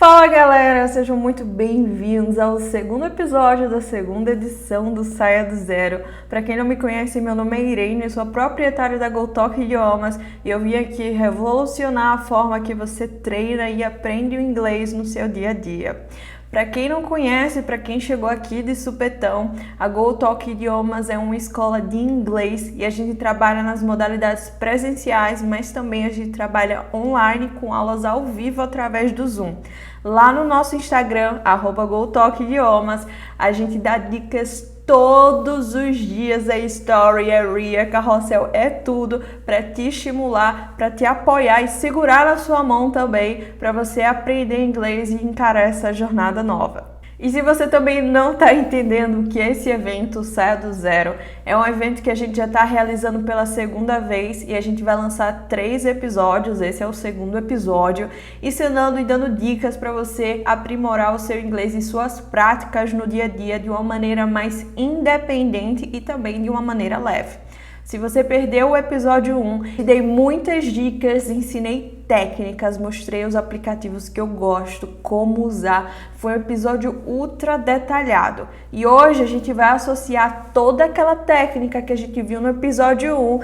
Fala galera, sejam muito bem-vindos ao segundo episódio da segunda edição do Saia do Zero. Para quem não me conhece, meu nome é Irene, sou a proprietária da GoTalk Idiomas e eu vim aqui revolucionar a forma que você treina e aprende o inglês no seu dia a dia. Para quem não conhece, para quem chegou aqui de supetão, a GoTalk Idiomas é uma escola de inglês e a gente trabalha nas modalidades presenciais, mas também a gente trabalha online com aulas ao vivo através do Zoom. Lá no nosso Instagram, @GoTalkIdiomas, a gente dá dicas todos os dias, é story, é reel, é carrossel, é tudo para te estimular, para te apoiar e segurar na sua mão também para você aprender inglês e encarar essa jornada nova. E se você também não está entendendo o que é esse evento, Saia do Zero, é um evento que a gente já está realizando pela segunda vez e a gente vai lançar 3 episódios, esse é o segundo episódio, ensinando e dando dicas para você aprimorar o seu inglês e suas práticas no dia a dia de uma maneira mais independente e também de uma maneira leve. Se você perdeu o episódio 1, dei muitas dicas, ensinei técnicas, mostrei os aplicativos que eu gosto, como usar. Foi um episódio ultra detalhado. E hoje a gente vai associar toda aquela técnica que a gente viu no episódio 1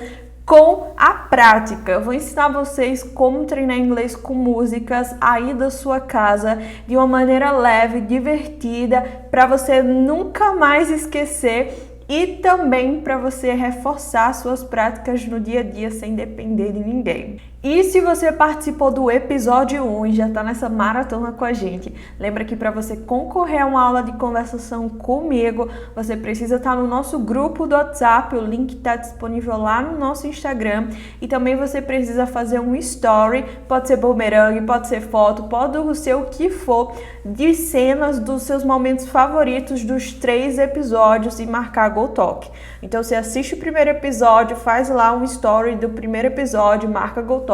com a prática. Eu vou ensinar vocês como treinar inglês com músicas aí da sua casa de uma maneira leve, divertida, para você nunca mais esquecer. E também para você reforçar suas práticas no dia a dia sem depender de ninguém. E se você participou do episódio 1 e já está nessa maratona com a gente, lembra que para você concorrer a uma aula de conversação comigo, você precisa estar no nosso grupo do WhatsApp, o link está disponível lá no nosso Instagram. E também você precisa fazer um story, pode ser bumerangue, pode ser foto, pode ser o que for, de cenas dos seus momentos favoritos dos 3 episódios e marcar a GoTalk. Então você assiste o primeiro episódio, faz lá um story do primeiro episódio, marca a GoTalk,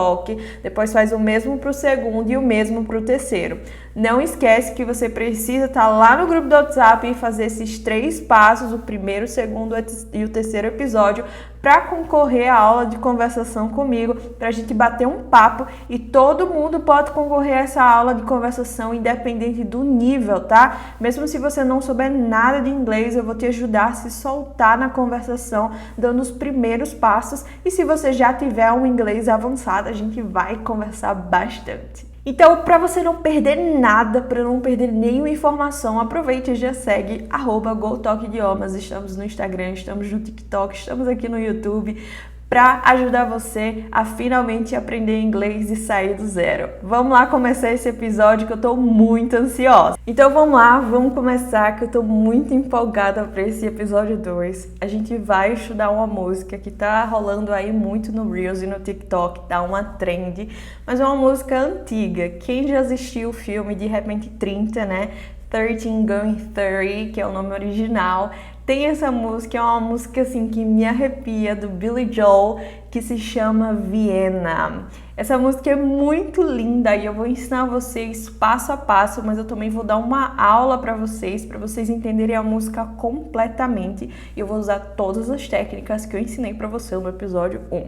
depois faz o mesmo para o segundo e o mesmo para o terceiro. Não esquece que você precisa estar lá no grupo do WhatsApp e fazer esses 3 passos, o primeiro, o segundo e o terceiro episódio, para concorrer à aula de conversação comigo, para a gente bater um papo e todo mundo pode concorrer a essa aula de conversação independente do nível, tá? Mesmo se você não souber nada de inglês, eu vou te ajudar a se soltar na conversação, dando os primeiros passos, e se você já tiver um inglês avançado, a gente vai conversar bastante. Então, para você não perder nada, para não perder nenhuma informação, aproveite e já segue @GoTalkIdiomas. Estamos no Instagram, estamos no TikTok, estamos aqui no YouTube para ajudar você a finalmente aprender inglês e sair do zero. Vamos lá começar esse episódio que eu tô muito ansiosa. Então vamos lá, vamos começar que eu tô muito empolgada para esse episódio 2. A gente vai estudar uma música que tá rolando aí muito no Reels e no TikTok, tá uma trend, mas é uma música antiga. Quem já assistiu o filme De Repente 30, né? 13 Going 30, que é o nome original, tem essa música, é uma música assim que me arrepia, do Billy Joel, que se chama Vienna. Essa música é muito linda e eu vou ensinar vocês passo a passo, mas eu também vou dar uma aula para vocês entenderem a música completamente. E eu vou usar todas as técnicas que eu ensinei para você no episódio 1.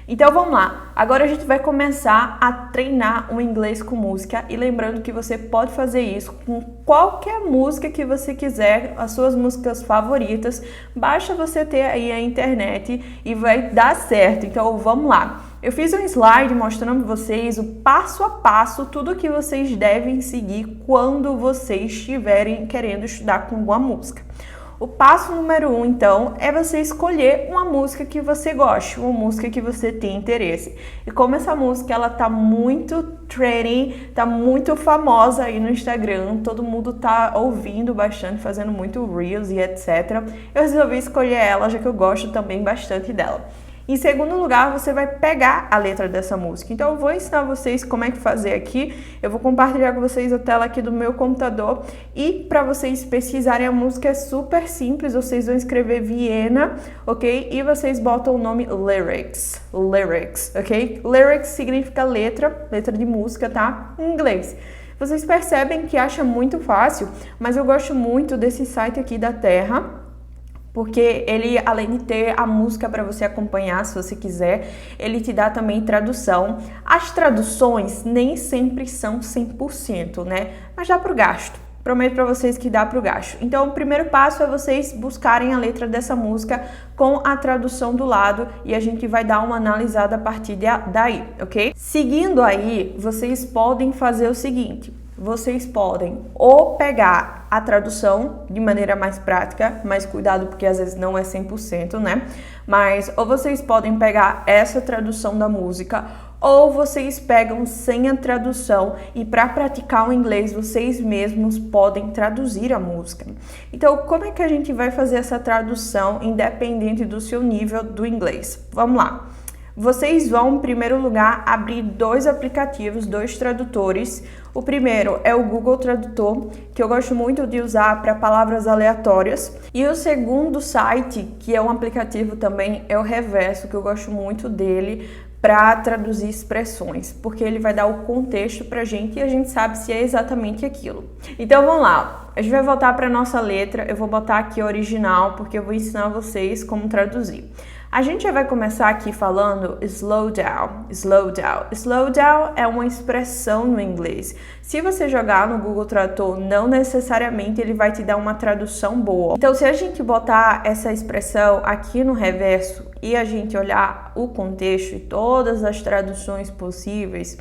Então vamos lá, agora a gente vai começar a treinar o inglês com música e lembrando que você pode fazer isso com qualquer música que você quiser, as suas músicas favoritas, basta você ter aí a internet e vai dar certo. Então vamos lá, eu fiz um slide mostrando para vocês o passo a passo, tudo que vocês devem seguir quando vocês estiverem querendo estudar com alguma música. O passo número 1, então, é você escolher uma música que você goste, uma música que você tem interesse. E como essa música, ela tá muito trending, tá muito famosa aí no Instagram, todo mundo tá ouvindo bastante, fazendo muito Reels e etc. Eu resolvi escolher ela, já que eu gosto também bastante dela. Em segundo lugar, você vai pegar a letra dessa música. Então, eu vou ensinar vocês como é que fazer aqui. Eu vou compartilhar com vocês a tela aqui do meu computador. E para vocês pesquisarem a música é super simples. Vocês vão escrever Vienna, ok? E vocês botam o nome lyrics, ok? Lyrics significa letra de música, tá? Em inglês. Vocês percebem que acha muito fácil, mas eu gosto muito desse site aqui da Terra, porque ele, além de ter a música para você acompanhar, se você quiser, ele te dá também tradução. As traduções nem sempre são 100%, né? Mas dá pro gasto. Prometo para vocês que dá pro gasto. Então, o primeiro passo é vocês buscarem a letra dessa música com a tradução do lado e a gente vai dar uma analisada a partir daí, ok? Seguindo aí, vocês podem fazer o seguinte. Vocês podem ou pegar a tradução de maneira mais prática, mais cuidado porque às vezes não é 100%, né? Mas ou vocês podem pegar essa tradução da música ou vocês pegam sem a tradução e para praticar o inglês vocês mesmos podem traduzir a música. Então, como é que a gente vai fazer essa tradução independente do seu nível do inglês? Vamos lá. Vocês vão, em primeiro lugar, abrir 2 aplicativos, 2 tradutores. O primeiro é o Google Tradutor, que eu gosto muito de usar para palavras aleatórias. E o segundo site, que é um aplicativo também, é o Reverso, que eu gosto muito dele para traduzir expressões, porque ele vai dar o contexto pra gente e a gente sabe se é exatamente aquilo. Então vamos lá, a gente vai voltar para nossa letra, eu vou botar aqui a original, porque eu vou ensinar vocês como traduzir. A gente já vai começar aqui falando slow down, slow down. Slow down é uma expressão no inglês. Se você jogar no Google Tradutor, não necessariamente ele vai te dar uma tradução boa. Então, se a gente botar essa expressão aqui no reverso e a gente olhar o contexto e todas as traduções possíveis,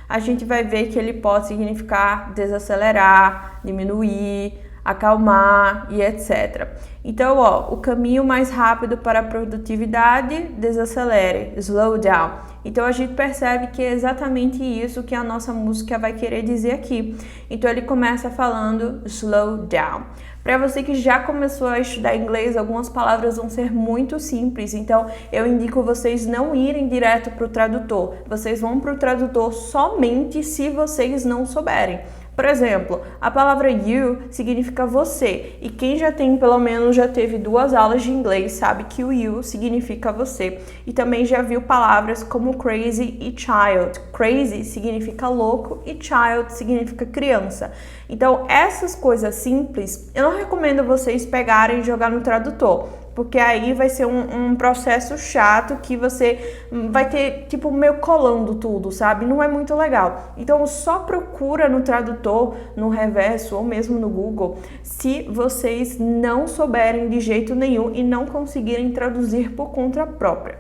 a gente vai ver que ele pode significar desacelerar, diminuir, acalmar e etc. Então, ó, o caminho mais rápido para a produtividade, desacelere, slow down. Então, a gente percebe que é exatamente isso que a nossa música vai querer dizer aqui. Então, ele começa falando slow down. Para você que já começou a estudar inglês, algumas palavras vão ser muito simples, então eu indico vocês não irem direto para o tradutor. Vocês vão para o tradutor somente se vocês não souberem. Por exemplo, a palavra you significa você, e quem já tem, pelo menos já teve 2 aulas de inglês, sabe que o you significa você. E também já viu palavras como crazy e child. Crazy significa louco e child significa criança. Então, essas coisas simples, eu não recomendo vocês pegarem e jogar no tradutor, porque aí vai ser um processo chato que você vai ter, tipo, meio colando tudo, sabe? Não é muito legal. Então, só procura no tradutor, no reverso ou mesmo no Google, se vocês não souberem de jeito nenhum e não conseguirem traduzir por conta própria.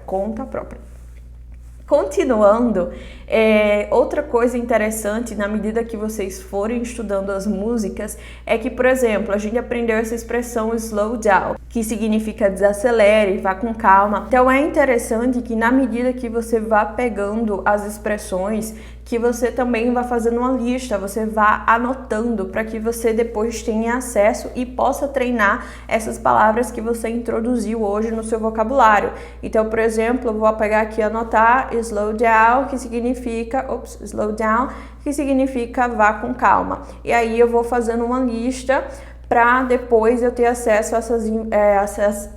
Continuando, outra coisa interessante na medida que vocês forem estudando as músicas é que, por exemplo, a gente aprendeu essa expressão slow down, que significa desacelere, vá com calma. Então é interessante que na medida que você vá pegando as expressões, que você também vá fazendo uma lista, você vá anotando para que você depois tenha acesso e possa treinar essas palavras que você introduziu hoje no seu vocabulário. Então, por exemplo, eu vou pegar aqui e anotar slow down, que significa, vá com calma. E aí eu vou fazendo uma lista para depois eu ter acesso a essas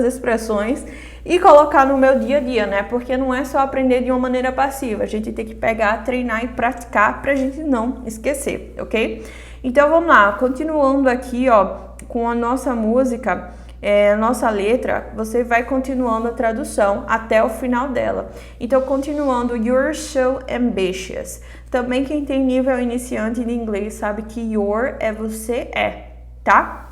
expressões e colocar no meu dia a dia, né? Porque não é só aprender de uma maneira passiva, a gente tem que pegar, treinar e praticar pra gente não esquecer, ok? Então vamos lá, continuando aqui, ó, com a nossa música, nossa letra, você vai continuando a tradução até o final dela. Então, continuando, you're so ambitious. Também quem tem nível iniciante de inglês sabe que your é você tá?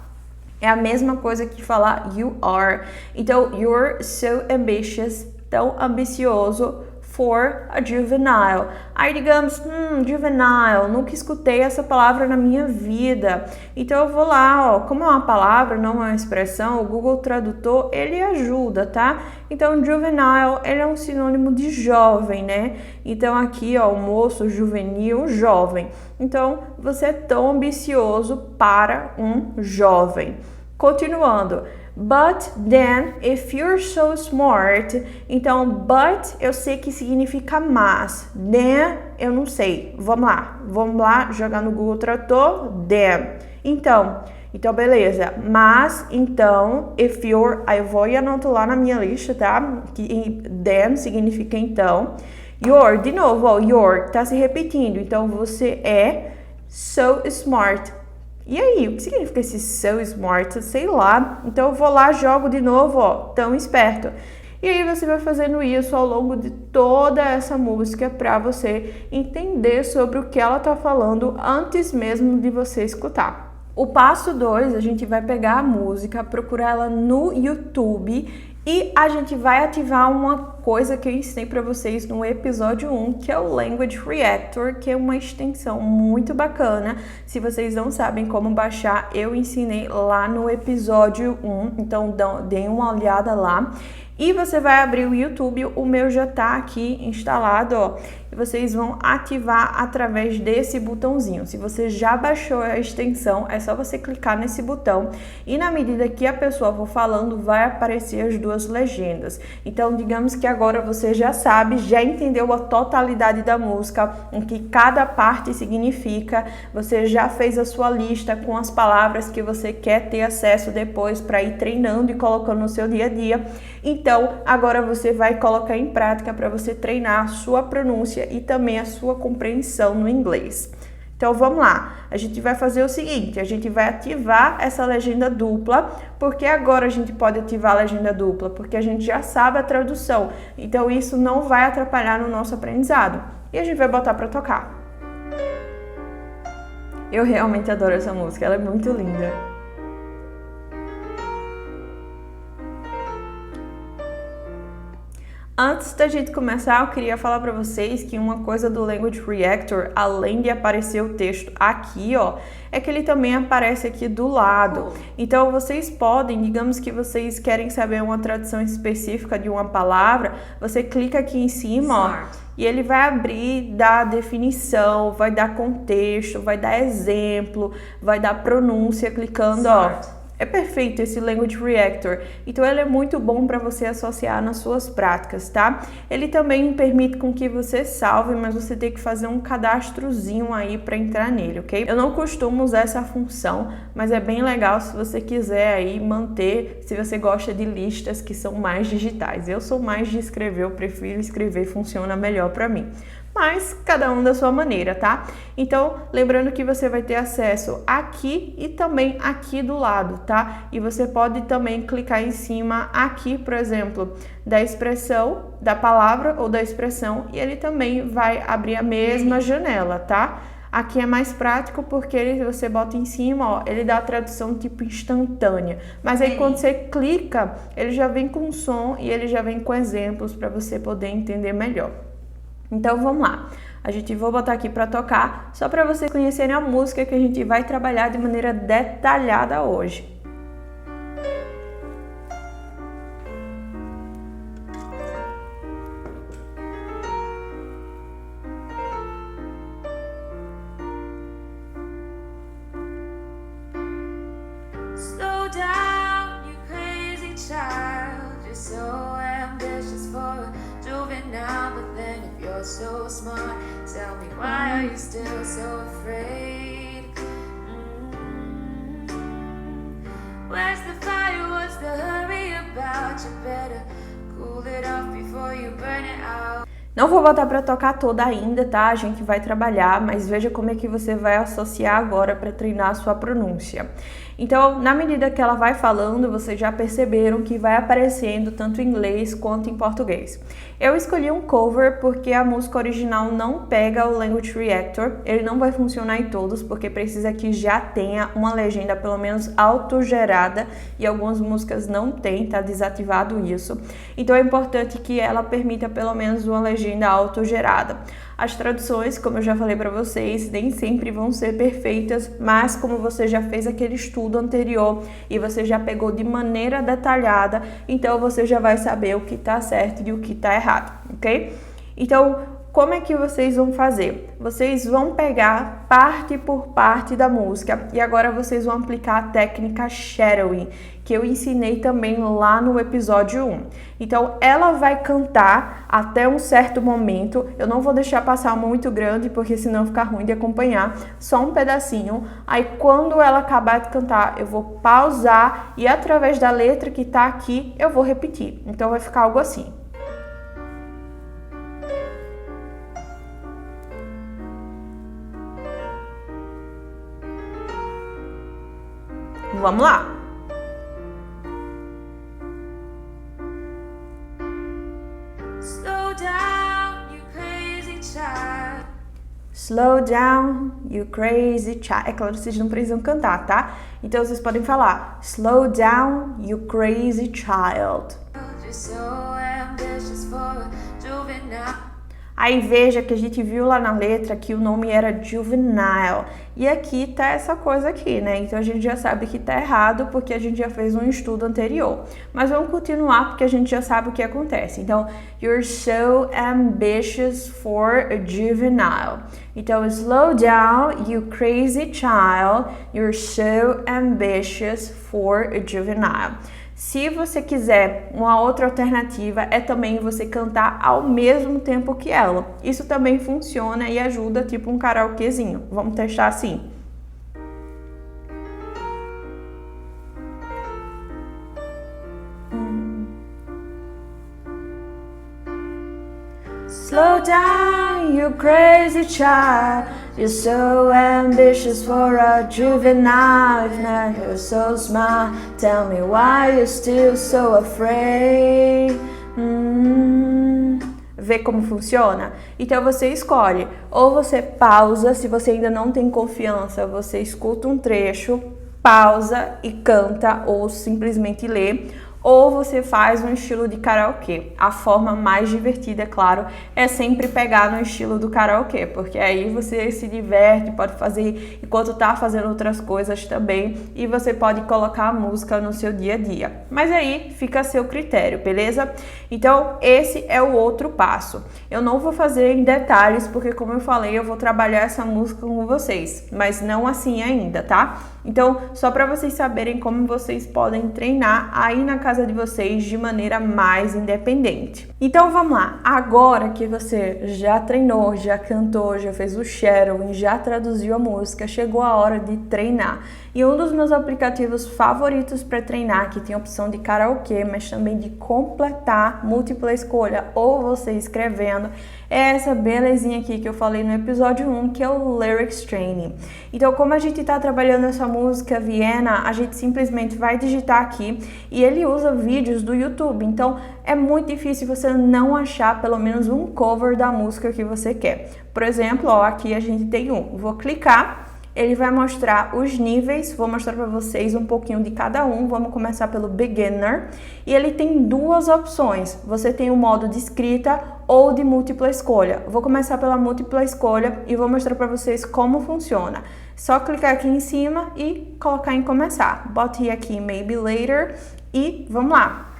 É a mesma coisa que falar you are. Então, you're so ambitious, tão ambicioso for a juvenile. Aí digamos, juvenile, nunca escutei essa palavra na minha vida. Então eu vou lá, ó, como é uma palavra, não é uma expressão, o Google Tradutor, ele ajuda, tá? Então juvenile, ele é um sinônimo de jovem, né? Então aqui, ó, o moço, juvenil, jovem. Então você é tão ambicioso para um jovem. Continuando. But then, if you're so smart, então, but eu sei que significa mas, then eu não sei. Vamos lá, jogar no Google Tradutor, then. Então, beleza. Mas, então, if you're, aí eu vou e anoto lá na minha lista, tá? Que then significa então. You're, de novo, ó, you're, tá se repetindo. Então, você é so smart. E aí, o que significa esse so smart? Sei lá. Então eu vou lá, jogo de novo, ó, tão esperto. E aí você vai fazendo isso ao longo de toda essa música para você entender sobre o que ela tá falando antes mesmo de você escutar. O passo 2, a gente vai pegar a música, procurar ela no YouTube e a gente vai ativar uma coisa que eu ensinei para vocês no episódio 1, que é o Language Reactor, que é uma extensão muito bacana. Se vocês não sabem como baixar, eu ensinei lá no episódio 1, então deem uma olhada lá. E você vai abrir o YouTube, o meu já tá aqui instalado, ó. E vocês vão ativar através desse botãozinho. Se você já baixou a extensão, é só você clicar nesse botão. E na medida que a pessoa for falando, vai aparecer as duas legendas. Então, digamos que agora você já sabe, já entendeu a totalidade da música, o que cada parte significa. Você já fez a sua lista com as palavras que você quer ter acesso depois para ir treinando e colocando no seu dia a dia. Então, agora você vai colocar em prática para você treinar a sua pronúncia e também a sua compreensão no inglês. Então, vamos lá. A gente vai fazer o seguinte, a gente vai ativar essa legenda dupla. Porque agora a gente pode ativar a legenda dupla? Porque a gente já sabe a tradução. Então, isso não vai atrapalhar no nosso aprendizado. E a gente vai botar para tocar. Eu realmente adoro essa música, ela é muito linda. Antes da gente começar, eu queria falar para vocês que uma coisa do Language Reactor, além de aparecer o texto aqui, ó, é que ele também aparece aqui do lado. Então, vocês podem, digamos que vocês querem saber uma tradução específica de uma palavra, você clica aqui em cima, ó, e ele vai abrir, dar definição, vai dar contexto, vai dar exemplo, vai dar pronúncia, clicando, ó. É perfeito esse Language Reactor, então ele é muito bom para você associar nas suas práticas, tá? Ele também permite com que você salve, mas você tem que fazer um cadastrozinho aí para entrar nele, ok? Eu não costumo usar essa função, mas é bem legal se você quiser aí manter, se você gosta de listas que são mais digitais. Eu sou mais de escrever, eu prefiro escrever, funciona melhor para mim. Mas cada um da sua maneira, tá? Então, lembrando que você vai ter acesso aqui e também aqui do lado, tá? E você pode também clicar em cima aqui, por exemplo, da expressão, da palavra ou da expressão, e ele também vai abrir a mesma janela, tá? Aqui é mais prático porque você bota em cima, ó, ele dá a tradução tipo instantânea. Mas aí quando você clica, ele já vem com som e ele já vem com exemplos para você poder entender melhor. Então vamos lá, vou botar aqui para tocar, só para vocês conhecerem a música que a gente vai trabalhar de maneira detalhada hoje. Slow down, you crazy child, you're so ambitious for a juvenile, but then if you're so smart, tell me why are you still so afraid? Where's the fire, what's the hurry about? You better cool it off before you burn it out. Não vou botar para tocar toda ainda, tá? A gente vai trabalhar, mas veja como é que você vai associar agora para treinar a sua pronúncia. Então, na medida que ela vai falando, vocês já perceberam que vai aparecendo tanto em inglês quanto em português. Eu escolhi um cover porque a música original não pega o Language Reactor, ele não vai funcionar em todos, porque precisa que já tenha uma legenda pelo menos autogerada, e algumas músicas não tem, tá desativado isso. Então é importante que ela permita pelo menos uma legenda autogerada. As traduções, como eu já falei para vocês, nem sempre vão ser perfeitas, mas como você já fez aquele estudo anterior e você já pegou de maneira detalhada, então você já vai saber o que está certo e o que está errado, ok? Então, como é que vocês vão fazer? Vocês vão pegar parte por parte da música e agora vocês vão aplicar a técnica shadowing, que eu ensinei também lá no episódio 1. Então, ela vai cantar até um certo momento. Eu não vou deixar passar muito grande, porque senão fica ruim de acompanhar. Só um pedacinho. Aí, quando ela acabar de cantar, eu vou pausar e através da letra que tá aqui, eu vou repetir. Então, vai ficar algo assim. Vamos lá. Slow down, you crazy child. Slow down, you crazy child. É claro que vocês não precisam cantar, tá? Então vocês podem falar slow down, you crazy child. You're so ambitious for a juvenile. Aí veja que a gente viu lá na letra que o nome era juvenile. E aqui tá essa coisa aqui, né? Então a gente já sabe que tá errado porque a gente já fez um estudo anterior. Mas vamos continuar porque a gente já sabe o que acontece. Então, you're so ambitious for a juvenile. Então, slow down, you crazy child. You're so ambitious for a juvenile. Se você quiser uma outra alternativa, é também você cantar ao mesmo tempo que ela. Isso também funciona e ajuda, tipo um karaokezinho. Vamos testar assim. Slow down, you crazy child. You're so ambitious for a juvenile. If not, you're so smart. Tell me why you're still so afraid. Vê como funciona? Então você escolhe. Ou você pausa, se você ainda não tem confiança, você escuta um trecho, pausa e canta, ou simplesmente lê. Ou você faz um estilo de karaokê. A forma mais divertida, é claro, é sempre pegar no estilo do karaokê, porque aí você se diverte, pode fazer enquanto tá fazendo outras coisas também, e você pode colocar a música no seu dia a dia. Mas aí fica a seu critério, beleza? Então, esse é o outro passo. Eu não vou fazer em detalhes, porque como eu falei, eu vou trabalhar essa música com vocês, mas não assim ainda, tá? Então, só para vocês saberem como vocês podem treinar aí na casa de vocês de maneira mais independente. Então vamos lá, agora que você já treinou, já cantou, já fez o shadowing, já traduziu a música, chegou a hora de treinar. E um dos meus aplicativos favoritos para treinar, que tem a opção de karaokê, mas também de completar múltipla escolha ou você escrevendo, é essa belezinha aqui que eu falei no episódio 1, que é o Lyrics Training. Então, como a gente está trabalhando essa música Vienna, a gente simplesmente vai digitar aqui e ele usa vídeos do YouTube. Então, é muito difícil você não achar pelo menos um cover da música que você quer. Por exemplo, ó, aqui a gente tem um. Vou clicar. Ele vai mostrar os níveis, vou mostrar para vocês um pouquinho de cada um. Vamos começar pelo Beginner. E ele tem duas opções. Você tem o modo de escrita ou de múltipla escolha. Vou começar pela múltipla escolha e vou mostrar para vocês como funciona. Só clicar aqui em cima e colocar em começar. Bote aqui Maybe Later e vamos lá.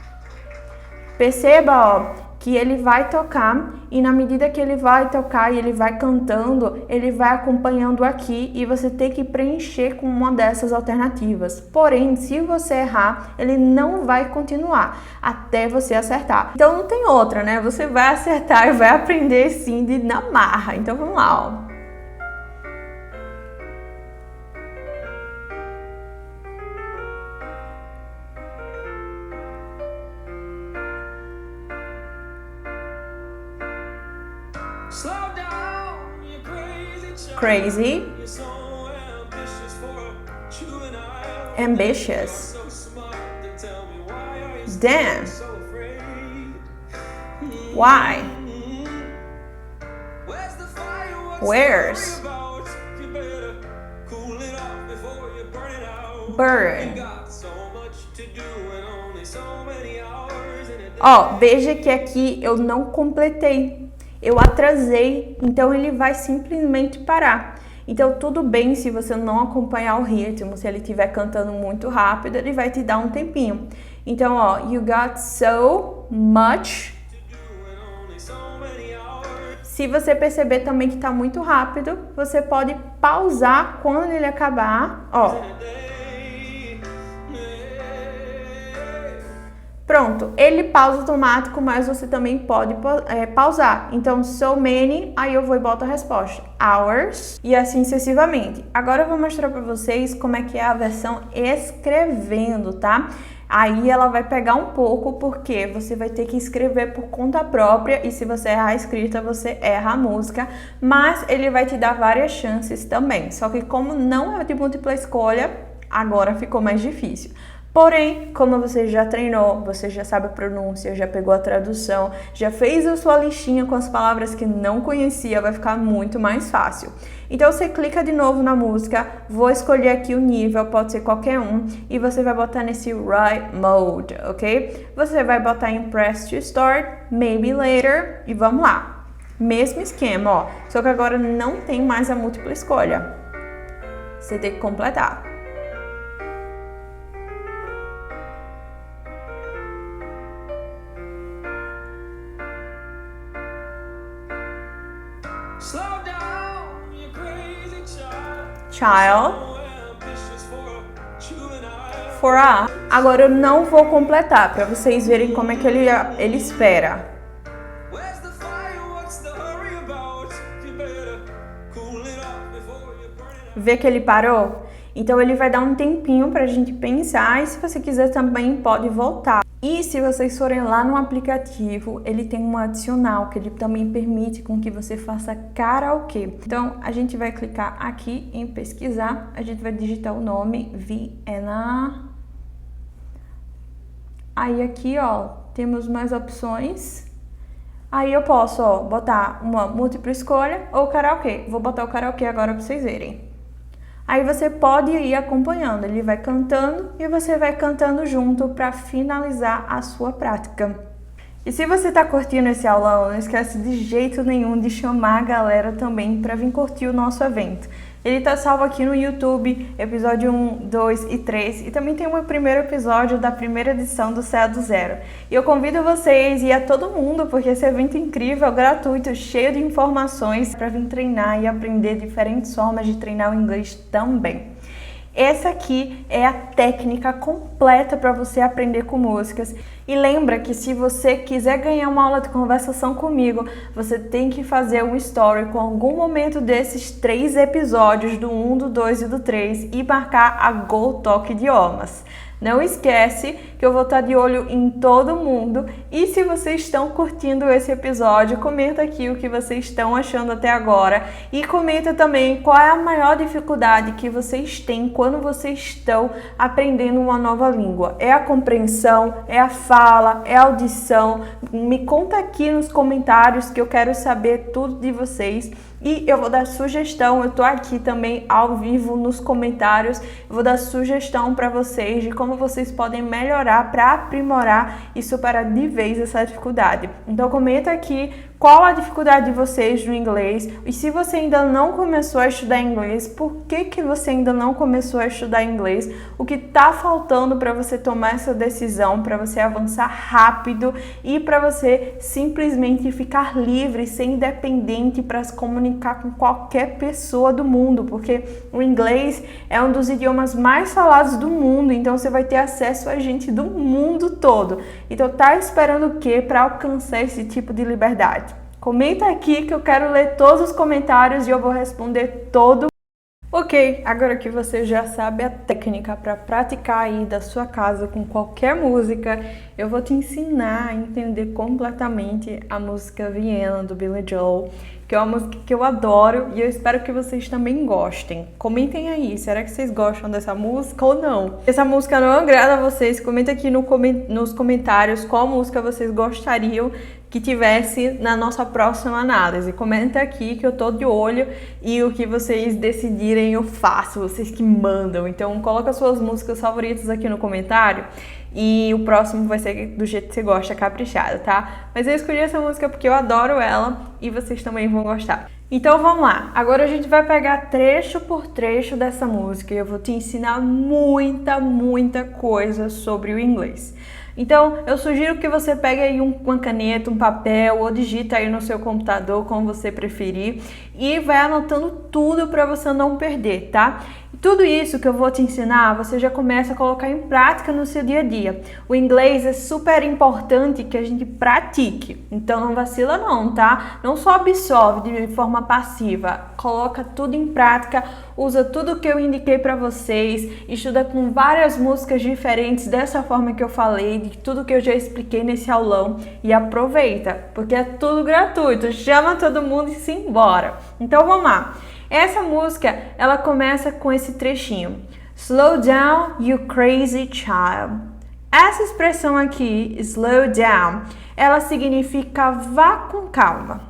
Perceba, ó, que ele vai tocar e na medida que ele vai tocar e ele vai cantando, ele vai acompanhando aqui e você tem que preencher com uma dessas alternativas. Porém, se você errar, ele não vai continuar até você acertar. Então não tem outra, né? Você vai acertar e vai aprender sim na marra. Então vamos lá, ó. Slow down, you crazy child. Crazy. You're so ambitious for a juvenile. Ambitious. So smart to tell me why are you Damn. so afraid? Why? Where's the fireworks? Where's? About? You better cool it off before you burn it out. Burn. You got so much to do and only so many hours in a day. Ó, veja que aqui eu não completei. Eu atrasei, então ele vai simplesmente parar. Então tudo bem se você não acompanhar o ritmo, se ele estiver cantando muito rápido, ele vai te dar um tempinho. Então, ó, you got so much. Se você perceber também que tá muito rápido, você pode pausar quando ele acabar, ó. Pronto, ele pausa automático, mas você também pode pausar. Então, so many, aí eu vou e boto a resposta. Hours, e assim sucessivamente. Agora eu vou mostrar para vocês como é que é a versão escrevendo, tá? Aí ela vai pegar um pouco, porque você vai ter que escrever por conta própria, e se você errar a escrita, você erra a música, mas ele vai te dar várias chances também. Só que como não é de múltipla escolha, agora ficou mais difícil. Porém, como você já treinou, você já sabe a pronúncia, já pegou a tradução, já fez a sua listinha com as palavras que não conhecia, vai ficar muito mais fácil. Então você clica de novo na música, vou escolher aqui o nível, pode ser qualquer um, e você vai botar nesse Write Mode, ok? Você vai botar em Press to Start, Maybe Later, e vamos lá. Mesmo esquema, ó, só que agora não tem mais a múltipla escolha. Você tem que completar. Slow down, you crazy Child. For a. Agora eu não vou completar, para vocês verem como é que ele espera. Vê que ele parou? Então ele vai dar um tempinho pra gente pensar e se você quiser também pode voltar. E se vocês forem lá no aplicativo, ele tem um adicional que ele também permite com que você faça karaokê. Então a gente vai clicar aqui em pesquisar, a gente vai digitar o nome Vienna. Aí aqui, ó, temos mais opções. Aí eu posso, ó, botar uma múltipla escolha ou karaokê. Vou botar o karaokê agora pra vocês verem. Aí você pode ir acompanhando, ele vai cantando e você vai cantando junto para finalizar a sua prática. E se você está curtindo esse aulão, não esquece de jeito nenhum de chamar a galera também para vir curtir o nosso evento. Ele está salvo aqui no YouTube, episódio 1, 2 e 3, e também tem um primeiro episódio da primeira edição do Saia do Zero. E eu convido vocês e a todo mundo, porque esse evento é incrível, gratuito, cheio de informações para vir treinar e aprender diferentes formas de treinar o inglês também. Essa aqui é a técnica completa para você aprender com músicas. E lembra que se você quiser ganhar uma aula de conversação comigo, você tem que fazer um story com algum momento desses 3 episódios, do 1, do 2 e do 3, e marcar a Go Talk Idiomas. Não esquece que eu vou estar de olho em todo mundo e se vocês estão curtindo esse episódio, comenta aqui o que vocês estão achando até agora e comenta também qual é a maior dificuldade que vocês têm quando vocês estão aprendendo uma nova língua. É a compreensão, é a fala, é a audição? Me conta aqui nos comentários que eu quero saber tudo de vocês. E eu vou dar sugestão, eu tô aqui também ao vivo nos comentários, eu vou dar sugestão para vocês de como vocês podem melhorar para aprimorar e superar de vez essa dificuldade. Então comenta aqui qual a dificuldade de vocês no inglês e se você ainda não começou a estudar inglês, por que você ainda não começou a estudar inglês? O que tá faltando para você tomar essa decisão, para você avançar rápido e para você simplesmente ficar livre, ser independente para se comunicar com qualquer pessoa do mundo, porque o inglês é um dos idiomas mais falados do mundo, então você vai ter acesso a gente do mundo todo. Então tá esperando o quê para alcançar esse tipo de liberdade? Comenta aqui que eu quero ler todos os comentários e eu vou responder todo. Ok, agora que você já sabe a técnica para praticar aí da sua casa com qualquer música, eu vou te ensinar a entender completamente a música Vienna do Billy Joel, que é uma música que eu adoro e eu espero que vocês também gostem. Comentem aí, será que vocês gostam dessa música ou não? Se essa música não agrada a vocês, comenta aqui nos comentários qual música vocês gostariam que tivesse na nossa próxima análise. Comenta aqui que eu tô de olho e o que vocês decidirem eu faço, vocês que mandam. Então coloca suas músicas favoritas aqui no comentário e o próximo vai ser do jeito que você gosta, caprichado, tá? Mas eu escolhi essa música porque eu adoro ela e vocês também vão gostar. Então vamos lá, agora a gente vai pegar trecho por trecho dessa música e eu vou te ensinar muita coisa sobre o inglês. Então, eu sugiro que você pegue aí uma caneta, um papel ou digita aí no seu computador, como você preferir, e vai anotando tudo para você não perder, tá? Tudo isso que eu vou te ensinar, você já começa a colocar em prática no seu dia a dia. O inglês é super importante que a gente pratique, então não vacila não, tá? Não só absorve de forma passiva, coloca tudo em prática, usa tudo que eu indiquei para vocês, estuda com várias músicas diferentes dessa forma que eu falei, de tudo que eu já expliquei nesse aulão e aproveita, porque é tudo gratuito, chama todo mundo e se embora. Então vamos lá. Essa música, ela começa com esse trechinho. Slow down, you crazy child. Essa expressão aqui, slow down, ela significa vá com calma.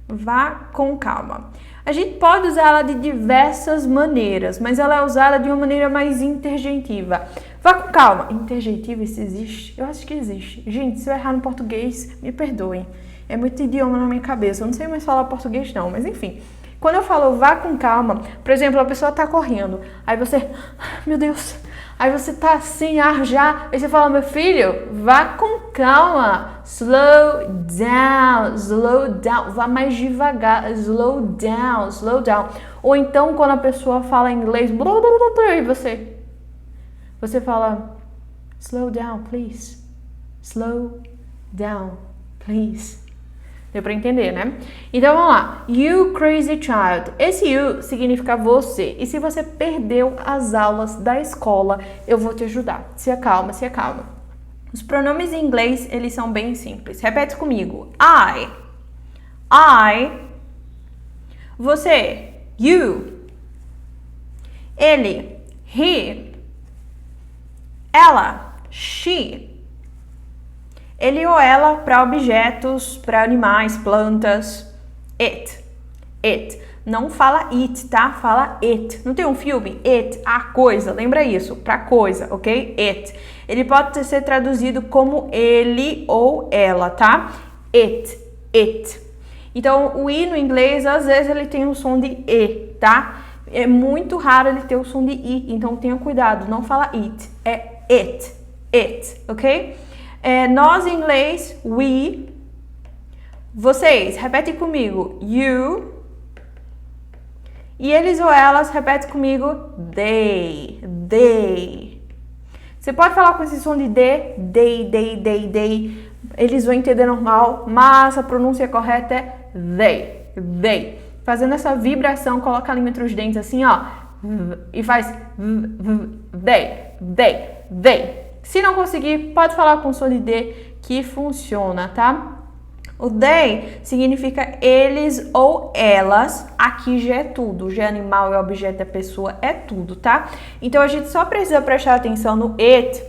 Vá com calma. A gente pode usar ela de diversas maneiras, mas ela é usada de uma maneira mais interjeitiva. Vá com calma. Interjeitiva, isso existe? Eu acho que existe. Gente, se eu errar no português, me perdoem. É muito idioma na minha cabeça. Eu não sei mais falar português não, mas enfim. Quando eu falo vá com calma, por exemplo, a pessoa tá correndo, aí você, meu Deus, aí você tá sem ar já, aí você fala, meu filho, vá com calma, slow down, vá mais devagar, slow down. Ou então, quando a pessoa fala inglês, e você fala, slow down, please, Deu pra entender, né? Então, vamos lá. You crazy child. Esse you significa você. E se você perdeu as aulas da escola, eu vou te ajudar. Se acalma. Os pronomes em inglês, eles são bem simples. Repete comigo. I. Você. You. Ele. He. Ela. She. Ele ou ela para objetos, para animais, plantas. It. Não fala it, tá? Fala it. Não tem um filme? It, a coisa. Lembra isso? Pra coisa, ok? It. Ele pode ser traduzido como ele ou ela, tá? It. Então, o i no inglês, às vezes, ele tem um som de e, tá? É muito raro ele ter o som de i. Então, tenha cuidado. Não fala it. É it, ok? Nós em inglês, we. Vocês, repete comigo, you. E eles ou elas, repete comigo, they. Você pode falar com esse som de they. Eles vão entender normal, mas a pronúncia correta é they. Fazendo essa vibração, coloca a língua entre os dentes assim, ó. E faz they. Se não conseguir, pode falar com o som de D que funciona, tá? O they significa eles ou elas. Aqui já é tudo. Já é animal, é objeto, é pessoa, é tudo, tá? Então, a gente só precisa prestar atenção no it,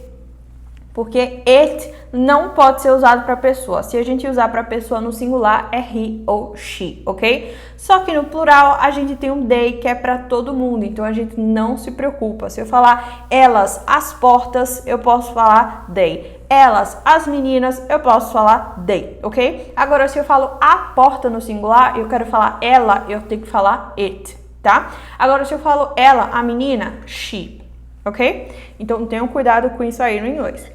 porque it não pode ser usado para pessoa. Se a gente usar para pessoa no singular, é he ou she, ok? Só que no plural, a gente tem um they que é para todo mundo. Então, a gente não se preocupa. Se eu falar elas, as portas, eu posso falar they. Elas, as meninas, eu posso falar they, ok? Agora, se eu falo a porta no singular, eu quero falar ela, eu tenho que falar it, tá? Agora, se eu falo ela, a menina, she, ok? Então, tenham cuidado com isso aí no inglês.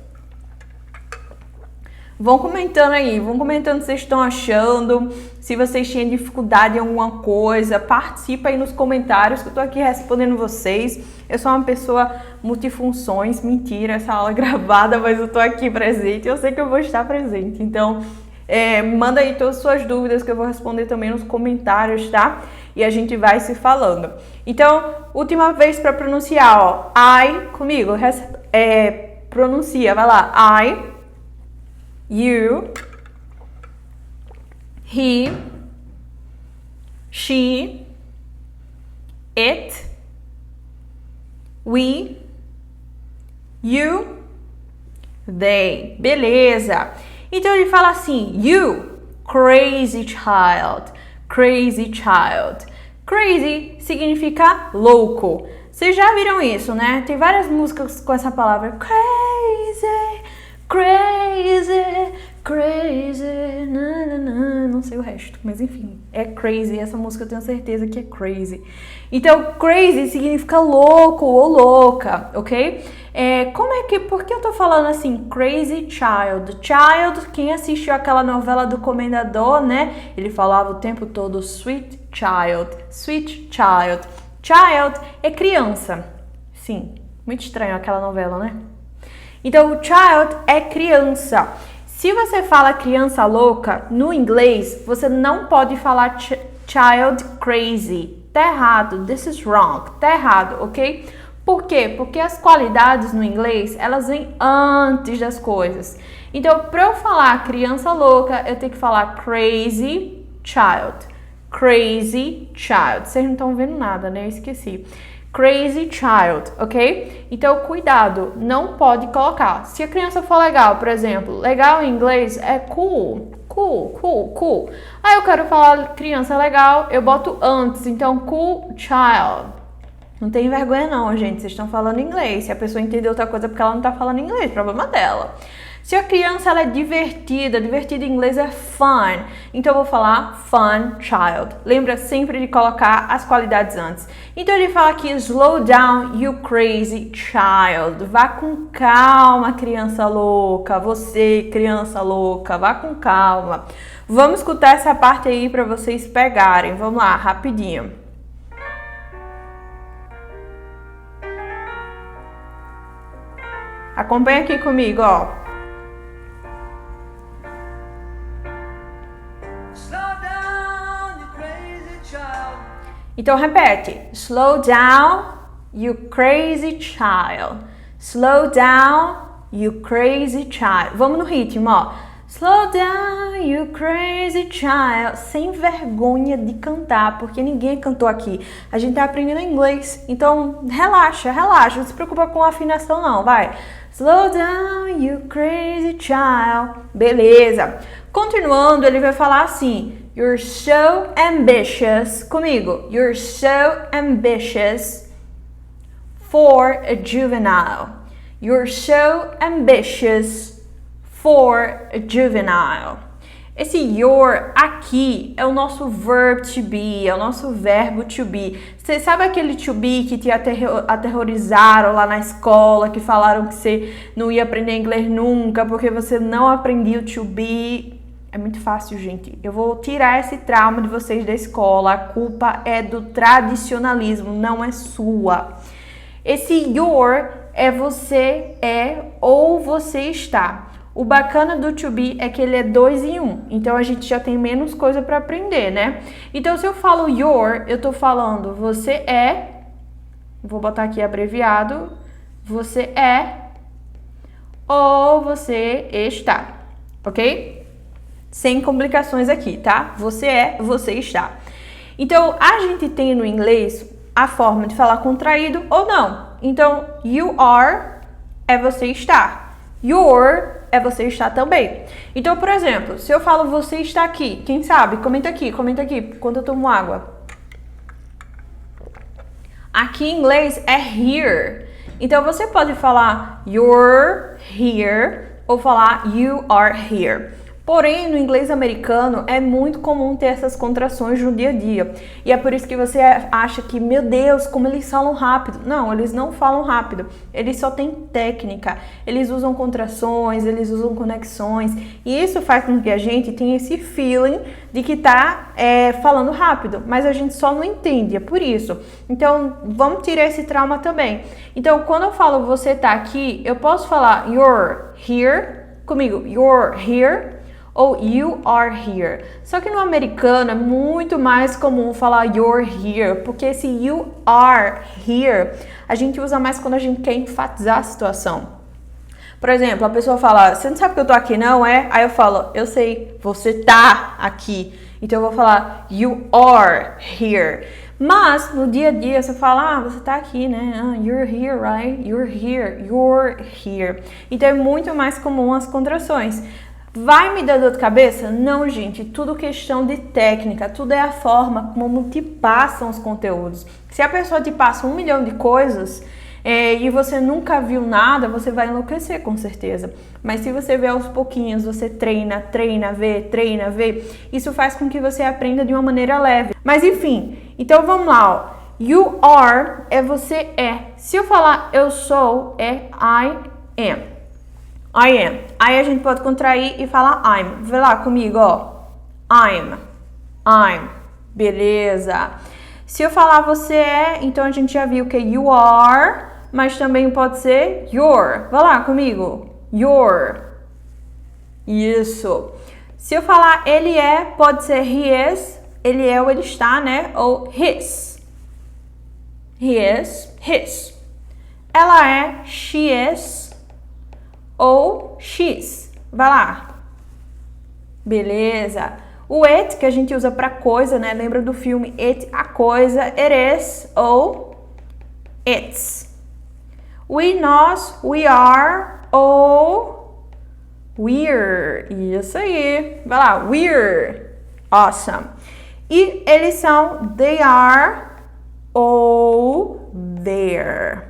Vão comentando aí, o que vocês estão achando, se vocês tinham dificuldade em alguma coisa, participa aí nos comentários que eu tô aqui respondendo vocês. Eu sou uma pessoa multifunções, mentira, essa aula é gravada, mas eu tô aqui presente, eu sei que eu vou estar presente. Então, manda aí todas as suas dúvidas que eu vou responder também nos comentários, tá? E a gente vai se falando. Então, última vez para pronunciar, ó, I, comigo, pronuncia, vai lá, I, you, he, she, it, we, you, they. Beleza. Então ele fala assim, you, crazy child. Crazy significa louco. Vocês já viram isso, né? Tem várias músicas com essa palavra. Crazy, não sei o resto, mas enfim, é crazy, essa música eu tenho certeza que é crazy. Então, crazy significa louco ou louca, ok? Por que eu tô falando assim, crazy child? Child, quem assistiu aquela novela do Comendador, né? Ele falava o tempo todo sweet child. Child é criança. Sim, muito estranho aquela novela, né? Então, o child é criança. Se você fala criança louca, no inglês, você não pode falar child crazy. Tá errado. This is wrong. Tá errado, ok? Por quê? Porque as qualidades no inglês, elas vêm antes das coisas. Então, para eu falar criança louca, eu tenho que falar crazy child. crazy child. Vocês não estão vendo nada, né? Eu esqueci. Crazy child, ok? Então, cuidado, não pode colocar. Se a criança for legal, por exemplo, legal em inglês é cool. Cool. Aí eu quero falar criança legal, eu boto antes, então cool child. Não tem vergonha não, gente, vocês estão falando inglês. Se a pessoa entender outra coisa porque ela não tá falando inglês, problema dela. Se a criança ela é divertida em inglês é fun, então eu vou falar fun child. Lembra sempre de colocar as qualidades antes. Então ele fala aqui, slow down, you crazy child. Vá com calma, criança louca. Você, criança louca, vá com calma. Vamos escutar essa parte aí para vocês pegarem. Vamos lá, rapidinho. Acompanha aqui comigo, ó. Então repete, slow down, you crazy child. Slow down, you crazy child. Vamos no ritmo, ó. Slow down, you crazy child. Sem vergonha de cantar, porque ninguém cantou aqui. A gente tá aprendendo inglês, então relaxa. Não se preocupa com a afinação não, vai. Slow down, you crazy child. Beleza. Continuando, ele vai falar assim. You're so ambitious. Comigo. You're so ambitious for a juvenile. You're so ambitious for a juvenile. Esse your aqui é o nosso verb to be, é o nosso verbo to be. Você sabe aquele to be que te aterrorizaram lá na escola, que falaram que você não ia aprender inglês nunca porque você não aprendeu to be? É muito fácil, gente. Eu vou tirar esse trauma de vocês da escola. A culpa é do tradicionalismo, não é sua. Esse your é você é ou você está. O bacana do to be é que ele é 2 em 1. Então a gente já tem menos coisa para aprender, né? Então se eu falo your, eu tô falando você é. Vou botar aqui abreviado. Você é ou você está. Ok? Sem complicações aqui, tá? Você é, você está. Então, a gente tem no inglês a forma de falar contraído ou não. Então, you are é você está. Your é você está também. Então, por exemplo, se eu falo você está aqui, quem sabe? Comenta aqui, enquanto eu tomo água. Aqui em inglês é here. Então, você pode falar you're here ou falar you are here. Porém, no inglês americano é muito comum ter essas contrações no dia a dia. E é por isso que você acha que, meu Deus, como eles falam rápido. Não, eles não falam rápido. Eles só têm técnica. Eles usam contrações, eles usam conexões. E isso faz com que a gente tenha esse feeling de que tá falando rápido. Mas a gente só não entende, é por isso. Então, vamos tirar esse trauma também. Então, quando eu falo você tá aqui, eu posso falar you're here. Comigo, you're here. Ou you are here. Só que no americano é muito mais comum falar you're here, porque esse you are here a gente usa mais quando a gente quer enfatizar a situação. Por exemplo, a pessoa fala, você não sabe que eu tô aqui não, é? Aí eu falo, eu sei, você tá aqui. Então eu vou falar you are here. Mas no dia a dia você fala, você tá aqui, né? You're here, right? You're here. Então é muito mais comum as contrações. Vai me dar dor de cabeça? Não, gente, tudo questão de técnica, tudo é a forma como te passam os conteúdos. Se a pessoa te passa 1 milhão de coisas e você nunca viu nada, você vai enlouquecer com certeza. Mas se você vê aos pouquinhos, você treina, vê, isso faz com que você aprenda de uma maneira leve. Mas enfim, então vamos lá, ó. You are é você é. Se eu falar eu sou, é I am. I am. Aí a gente pode contrair e falar I'm. Vê lá comigo, ó. I'm. Beleza. Se eu falar você é, então a gente já viu que é you are, mas também pode ser your. Vá lá comigo. Your. Isso. Se eu falar ele é, pode ser he is. Ele é ou ele está, né? Ou his. He is, his. Ela é, she is. Ou X. Vai lá. Beleza. O it, que a gente usa para coisa, né? Lembra do filme It, a coisa, it is ou it's. We, nós, we are ou we're. Isso aí. Vai lá, we're. Awesome. E eles são they are ou there.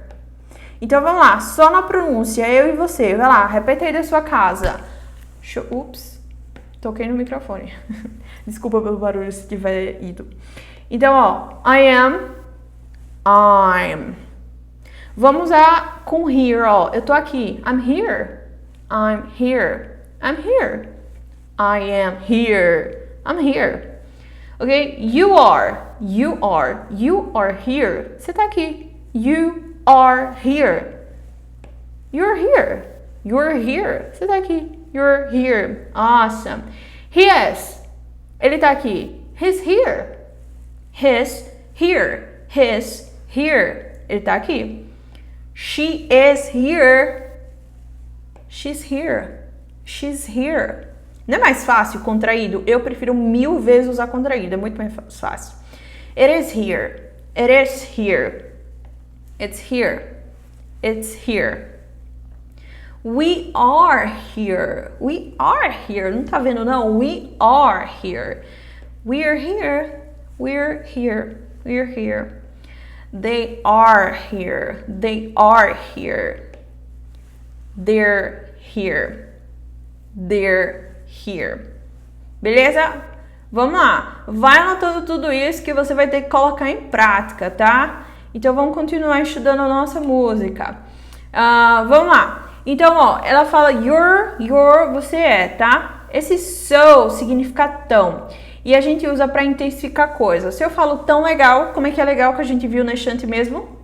Então vamos lá, só na pronúncia, eu e você. Vai lá, repete aí da sua casa. Ups, toquei no microfone. Desculpa pelo barulho se tiver ido. Então, ó, I am, I'm. Vamos usar com here, ó. Eu tô aqui. I'm here. I'm here. I'm here. I am here. I'm here. Ok? You are. You are. You are here. Você tá aqui. You are here. You're here. You're here. Você tá aqui. You're here. Awesome. He is. Ele tá aqui. He's here. He's here. He's here. Ele tá aqui. She is here. She's here. She's here. Não é mais fácil contraído? Eu prefiro 1000 vezes usar contraído. É muito mais fácil. It is here. It is here. It's here. It's here. We are here. We are here. Não tá vendo, não? We are here. We're here. We're here. We're here. They are here. They are here. They're here. They're here. Beleza? Vamos lá. Vai anotando tudo isso que você vai ter que colocar em prática, tá? Então vamos continuar estudando a nossa música. Vamos lá. Então, ó, ela fala your, você é, tá? Esse so significa tão. E a gente usa para intensificar coisas. Se eu falo tão legal, como é que é legal que a gente viu na estante mesmo?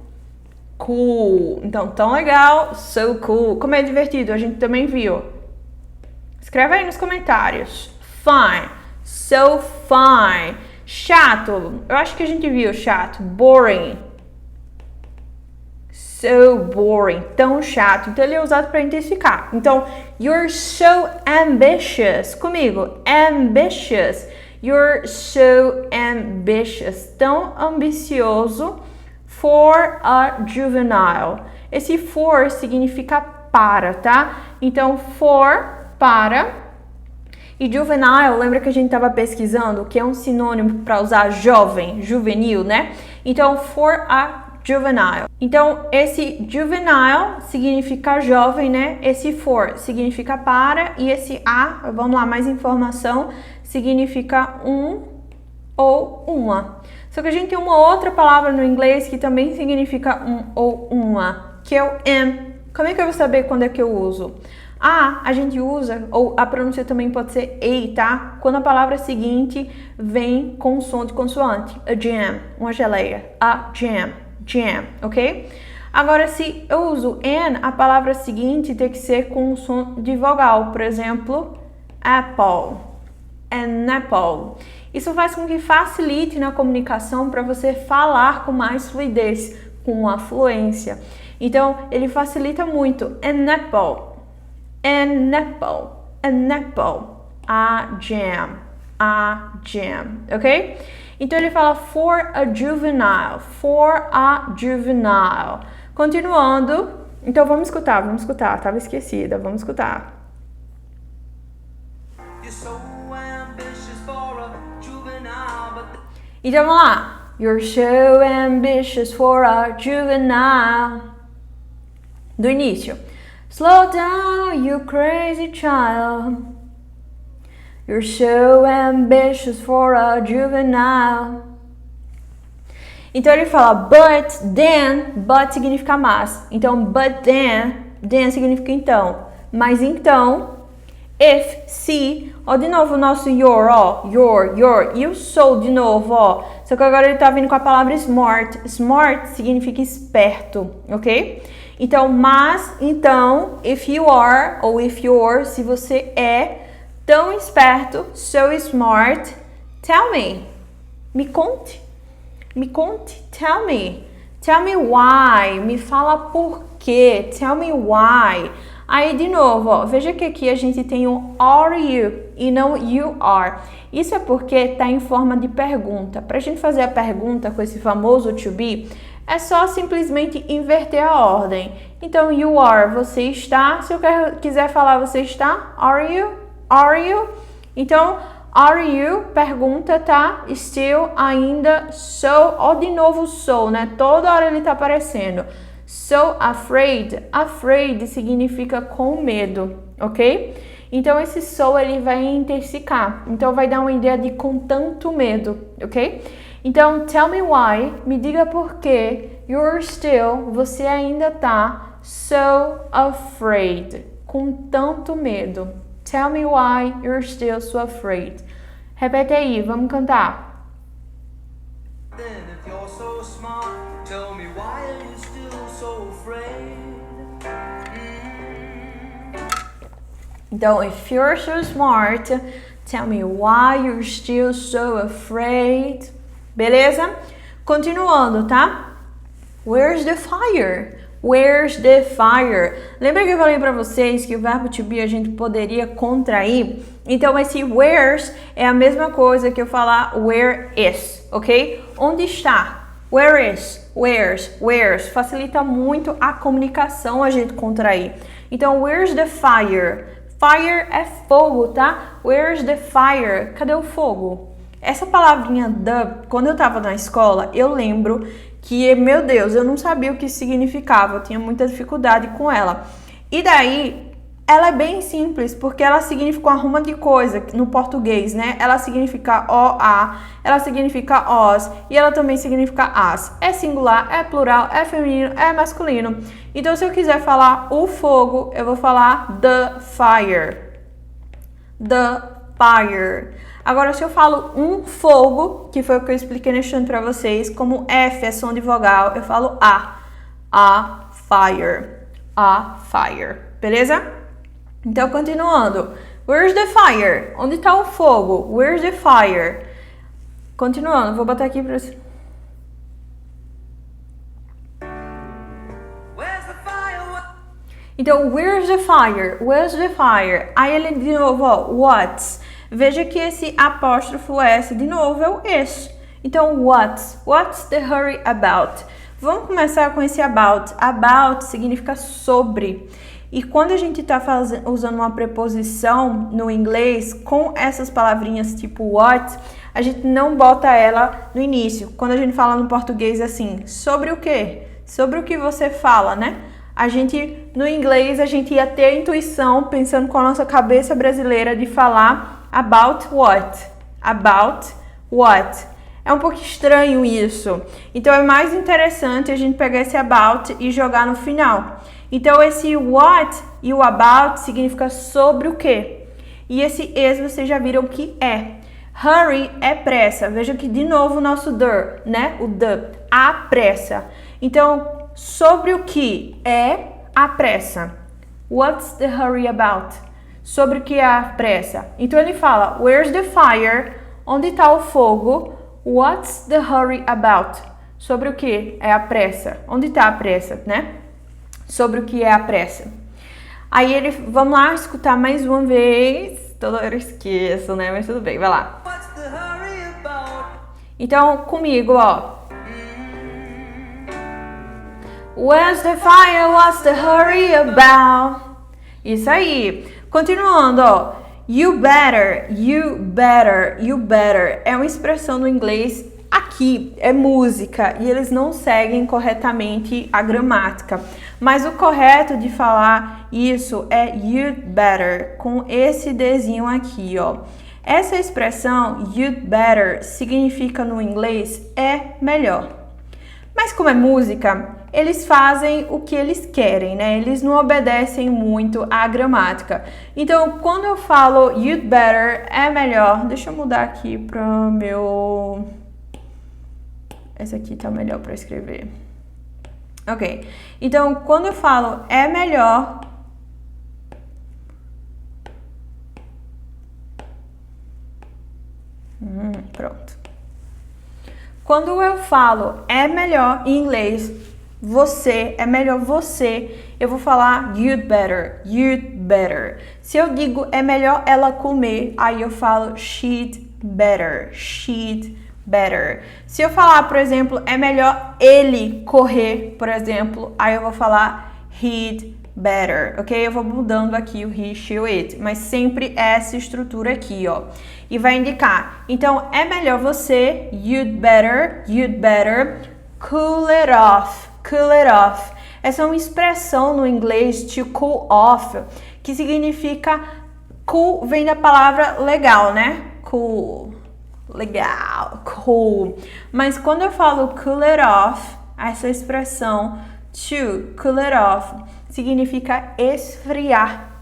Cool. Então, tão legal, so cool. Como é divertido, a gente também viu. Escreve aí nos comentários. Fine. So fine. Chato. Eu acho que a gente viu chato. Boring. So boring. Tão chato. Então, ele é usado para intensificar. Então, you're so ambitious. Comigo. Ambitious. You're so ambitious. Tão ambicioso for a juvenile. Esse for significa para, tá? Então, for, para. E juvenile, lembra que a gente estava pesquisando que é um sinônimo para usar jovem, juvenil, né? Então, for a juvenile. Então, esse juvenile significa jovem, né? Esse for significa para e esse a, vamos lá, mais informação, significa um ou uma. Só que a gente tem uma outra palavra no inglês que também significa um ou uma, que é o am. Como é que eu vou saber quando é que eu uso? A gente usa, ou a pronúncia também pode ser ei, tá? Quando a palavra seguinte vem com som de consoante. A jam, uma geleia. A jam, jam, ok? Agora, se eu uso an, a palavra seguinte tem que ser com um som de vogal. Por exemplo, apple, an apple. Isso faz com que facilite na comunicação para você falar com mais fluidez, com afluência. Então, ele facilita muito. An apple. An apple, an apple, a jam, ok? Então ele fala for a juvenile, Continuando, então vamos escutar, tava esquecida, vamos escutar. Então vamos lá. You're so ambitious for a juvenile. Do início. Slow down, you crazy child. You're so ambitious for a juvenile. Então ele fala but then, but significa mas. Então but then significa então. Mas então, if, se, ó de novo o nosso your, ó, your, e o so de novo, ó. Só que agora ele tá vindo com a palavra smart. Smart significa esperto, ok? Então, mas, então, if you are, ou if you're, se você é tão esperto, so smart, tell me. Me conte, tell me why, me fala por quê, tell me why. Aí, de novo, ó, veja que aqui a gente tem um are you e não you are. Isso é porque está em forma de pergunta. Para a gente fazer a pergunta com esse famoso to be, é só simplesmente inverter a ordem. Então, you are, você está. Se eu quiser falar você está, are you? Are you? Então, are you, pergunta, tá? Still, ainda, so, ó de novo so, né? Toda hora ele tá aparecendo. So afraid, afraid significa com medo, ok? Então esse so ele vai intensificar, então vai dar uma ideia de com tanto medo, ok? Então tell me why, me diga por que you're still, você ainda tá so afraid, com tanto medo. Tell me why you're still so afraid. Repete aí, vamos cantar. Then if you're so smart, tell me why are you still so afraid? Então, if you're so smart, tell me why you're still so afraid. Beleza? Continuando, tá? Where's the fire? Where's the fire? Lembra que eu falei pra vocês que o verbo to be a gente poderia contrair? Então, esse where's é a mesma coisa que eu falar where is, ok? Onde está? Where is? Where's? Where's? Facilita muito a comunicação a gente contrair. Então, where's the fire? Fire é fogo, tá? Where's the fire? Cadê o fogo? Essa palavrinha the, quando eu tava na escola, eu lembro que, meu Deus, eu não sabia o que significava, eu tinha muita dificuldade com ela. E daí, ela é bem simples, porque ela significa uma ruma de coisa no português, né? Ela significa o, a, ela significa os, e ela também significa as. É singular, é plural, é feminino, é masculino. Então, se eu quiser falar o fogo, eu vou falar the fire. The fire. Agora, se eu falo um fogo, que foi o que eu expliquei nesse chão pra vocês, como F é som de vogal, eu falo a fire, a fire, beleza? Então, continuando, where's the fire? Onde tá o fogo? Where's the fire? Continuando, vou botar aqui pra você. Então, where's the fire? Where's the fire? Aí ele de novo, ó, what's? Veja que esse apóstrofo S de novo é o is. Então, what's? What's the hurry about? Vamos começar com esse about. About significa sobre. E quando a gente está usando uma preposição no inglês com essas palavrinhas tipo what, a gente não bota ela no início. Quando a gente fala no português assim, sobre o quê? Sobre o que você fala, né? A gente, no inglês, a gente ia ter a intuição, pensando com a nossa cabeça brasileira, de falar about what? About what? É um pouco estranho isso. Então, é mais interessante a gente pegar esse about e jogar no final. Então, esse what e o about significa sobre o quê? E esse is, vocês já viram que é. Hurry é pressa. Veja que, de novo, o nosso the, né? O the, a pressa. Então, sobre o que é a pressa? What's the hurry about? Sobre o que é a pressa? Então ele fala, where's the fire? Onde está o fogo? What's the hurry about? Sobre o que é a pressa? Onde está a pressa, né? Sobre o que é a pressa. Aí ele, vamos lá escutar mais uma vez. Toda hora eu esqueço, né? Mas tudo bem, vai lá. What's the hurry about? Então, comigo, ó. Where's the fire? What's the hurry about? Isso aí. Continuando, ó. You better, you better, you better. É uma expressão no inglês aqui, é música. E eles não seguem corretamente a gramática. Mas o correto de falar isso é you'd better, com esse Dzinho aqui, ó. Essa expressão, you'd better, significa no inglês é melhor. Mas como é música, eles fazem o que eles querem, né? Eles não obedecem muito à gramática. Então, quando eu falo you'd better, é melhor. Deixa eu mudar aqui para meu... Esse aqui tá melhor para escrever. Ok. Então, quando eu falo é melhor... Pronto. Quando eu falo é melhor em inglês, você, é melhor você, eu vou falar you'd better. Se eu digo é melhor ela comer, aí eu falo she'd better. Se eu falar, por exemplo, é melhor ele correr, por exemplo, aí eu vou falar he'd better, ok? Eu vou mudando aqui o he, she, it, mas sempre essa estrutura aqui, ó. E vai indicar. Então, é melhor você, you'd better cool it off. Essa é uma expressão no inglês to cool off, que significa cool, vem da palavra legal, né? Cool, legal, cool. Mas quando eu falo cool it off, essa expressão to cool it off significa esfriar.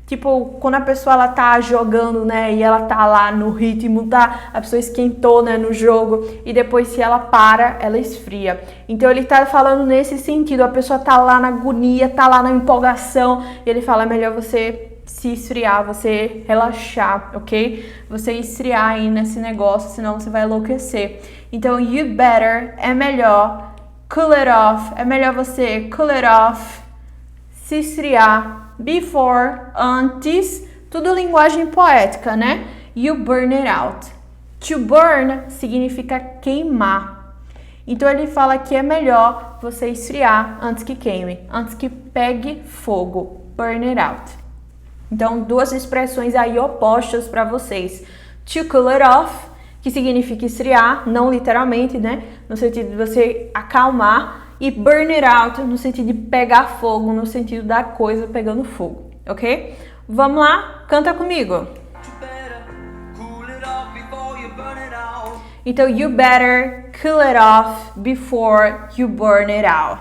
Tipo, quando a pessoa ela tá jogando, né, e ela tá lá no ritmo, tá? A pessoa esquentou, né, no jogo, e depois se ela para, ela esfria. Então ele tá falando nesse sentido, a pessoa tá lá na agonia, tá lá na empolgação, e ele fala, é melhor você se esfriar, você relaxar, ok? Você esfriar aí nesse negócio, senão você vai enlouquecer. Então, you better é melhor, cool it off, é melhor você cool it off, se esfriar. Before, antes, tudo linguagem poética, né? You burn it out. To burn significa queimar. Então ele fala que é melhor você esfriar antes que queime, antes que pegue fogo. Burn it out. Então, duas expressões aí opostas para vocês. To cool it off, que significa esfriar, não literalmente, né? No sentido de você acalmar. E burn it out no sentido de pegar fogo, no sentido da coisa pegando fogo, ok? Vamos lá? Canta comigo. Então, you better cool it off before you burn it out.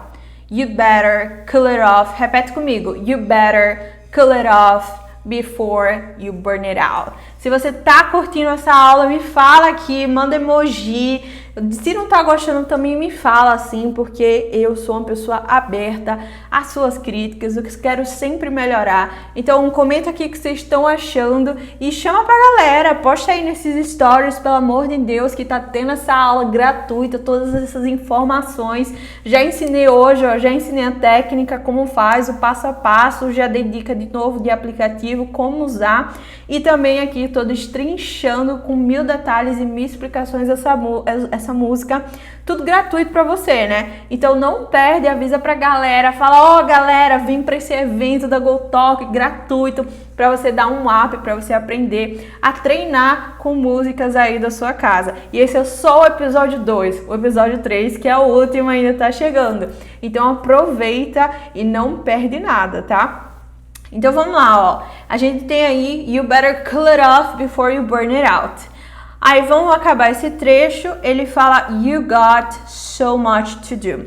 You better cool it off. Repete comigo. You better cool it off before you burn it out. Se você tá curtindo essa aula, me fala aqui, manda emoji. Se não tá gostando também me fala assim, porque eu sou uma pessoa aberta às suas críticas, eu quero sempre melhorar. Então comenta aqui o que vocês estão achando e chama pra galera, posta aí nesses stories, pelo amor de Deus, que tá tendo essa aula gratuita, todas essas informações. Já ensinei hoje, ó, já ensinei a técnica, como faz, o passo a passo, já dei dica de novo de aplicativo, como usar. E também aqui tô destrinchando com 1000 detalhes e 1000 explicações essa música, tudo gratuito pra você, né? Então não perde, avisa pra galera, fala, ó, galera, vem pra esse evento da GoTalk gratuito, pra você dar um up, pra você aprender a treinar com músicas aí da sua casa. E esse é só o episódio 2, o episódio 3, que é o último, ainda tá chegando. Então aproveita e não perde nada, tá? Então vamos lá, ó. A gente tem aí you better cool it off before you burn it out. Aí vamos acabar esse trecho, ele fala you got so much to do.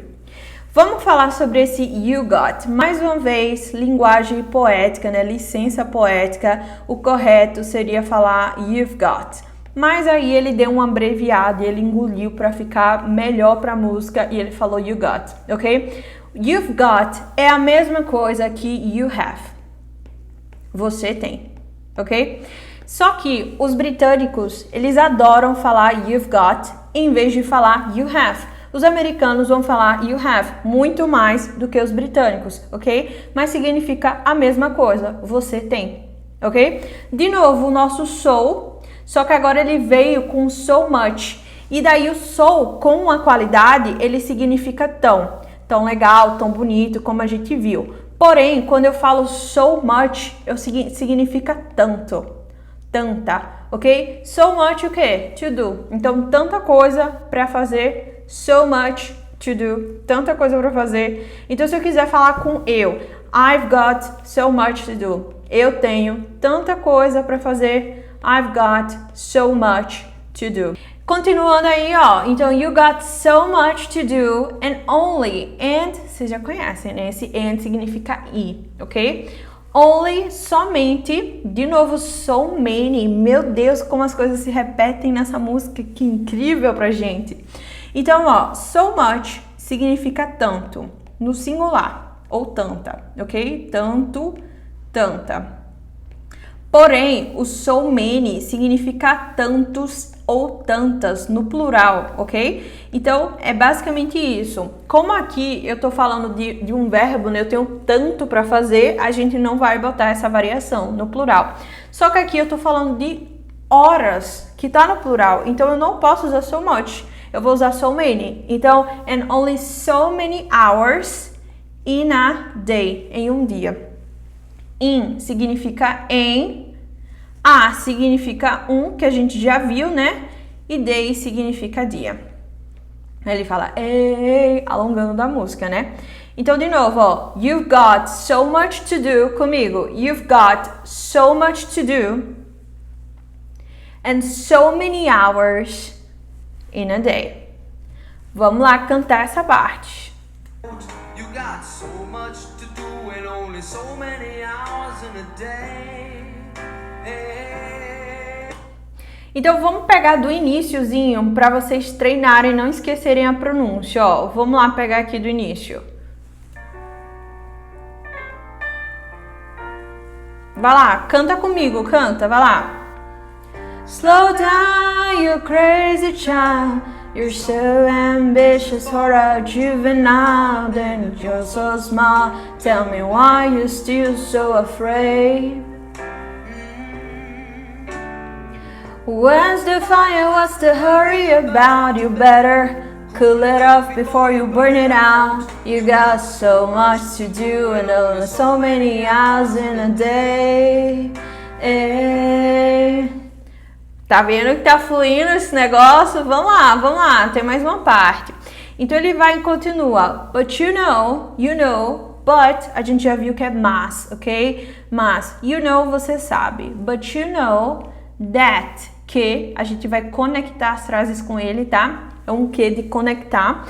Vamos falar sobre esse you got. Mais uma vez, linguagem poética, né? Licença poética. O correto seria falar you've got. Mas aí ele deu uma abreviada e ele engoliu para ficar melhor para a música e ele falou you got, ok? You've got é a mesma coisa que you have. Você tem, ok? Só que os britânicos, eles adoram falar you've got em vez de falar you have. Os americanos vão falar you have muito mais do que os britânicos, ok? Mas significa a mesma coisa, você tem, ok? De novo, o nosso so, só que agora ele veio com so much. E daí o so, com uma qualidade, ele significa tão legal, tão bonito, como a gente viu. Porém, quando eu falo so much, significa tanto, tanta, ok? So much o quê? To do. Então, tanta coisa para fazer, so much to do, tanta coisa para fazer. Então, se eu quiser falar com eu, I've got so much to do. Eu tenho tanta coisa para fazer, I've got so much to do. Continuando aí, ó, então you got so much to do and only, and, vocês já conhecem, né? Esse and significa e, ok? Only, somente, de novo, so many, meu Deus, como as coisas se repetem nessa música, que incrível pra gente. Então, ó, so much significa tanto, no singular, ou tanta, ok? Tanto, tanta. Porém, o so many significa tantos ou tantas no plural, ok? Então, é basicamente isso. Como aqui eu tô falando de um verbo, né? Eu tenho tanto para fazer, a gente não vai botar essa variação no plural. Só que aqui eu tô falando de horas, que tá no plural. Então, eu não posso usar so much. Eu vou usar so many. Então, and only so many hours in a day. Em um dia. In significa em. A significa que a gente já viu, né? E day significa dia. Ele fala, ei, alongando da música, né? Então, de novo, ó. You've got so much to do. Comigo. You've got so much to do. And so many hours in a day. Vamos lá cantar essa parte. You got so much to do and only so many hours in a day. Então vamos pegar do iniciozinho para vocês treinarem e não esquecerem a pronúncia, ó. Vamos lá pegar aqui do início. Vai lá, canta comigo, canta, vai lá. Slow down, you crazy child. You're so ambitious for a juvenile. Then you're so small. Tell me why you're still so afraid. Where's the fire? What's the hurry about? You better cool it off before you burn it out. You got so much to do and only so many hours in a day. Tá vendo que tá fluindo esse negócio? Vamos lá, tem mais uma parte. Então ele vai e continua. But you know, but a gente já viu que é mas, ok? Mas, you know, você sabe. But you know that, que a gente vai conectar as frases com ele, tá? É um que de conectar.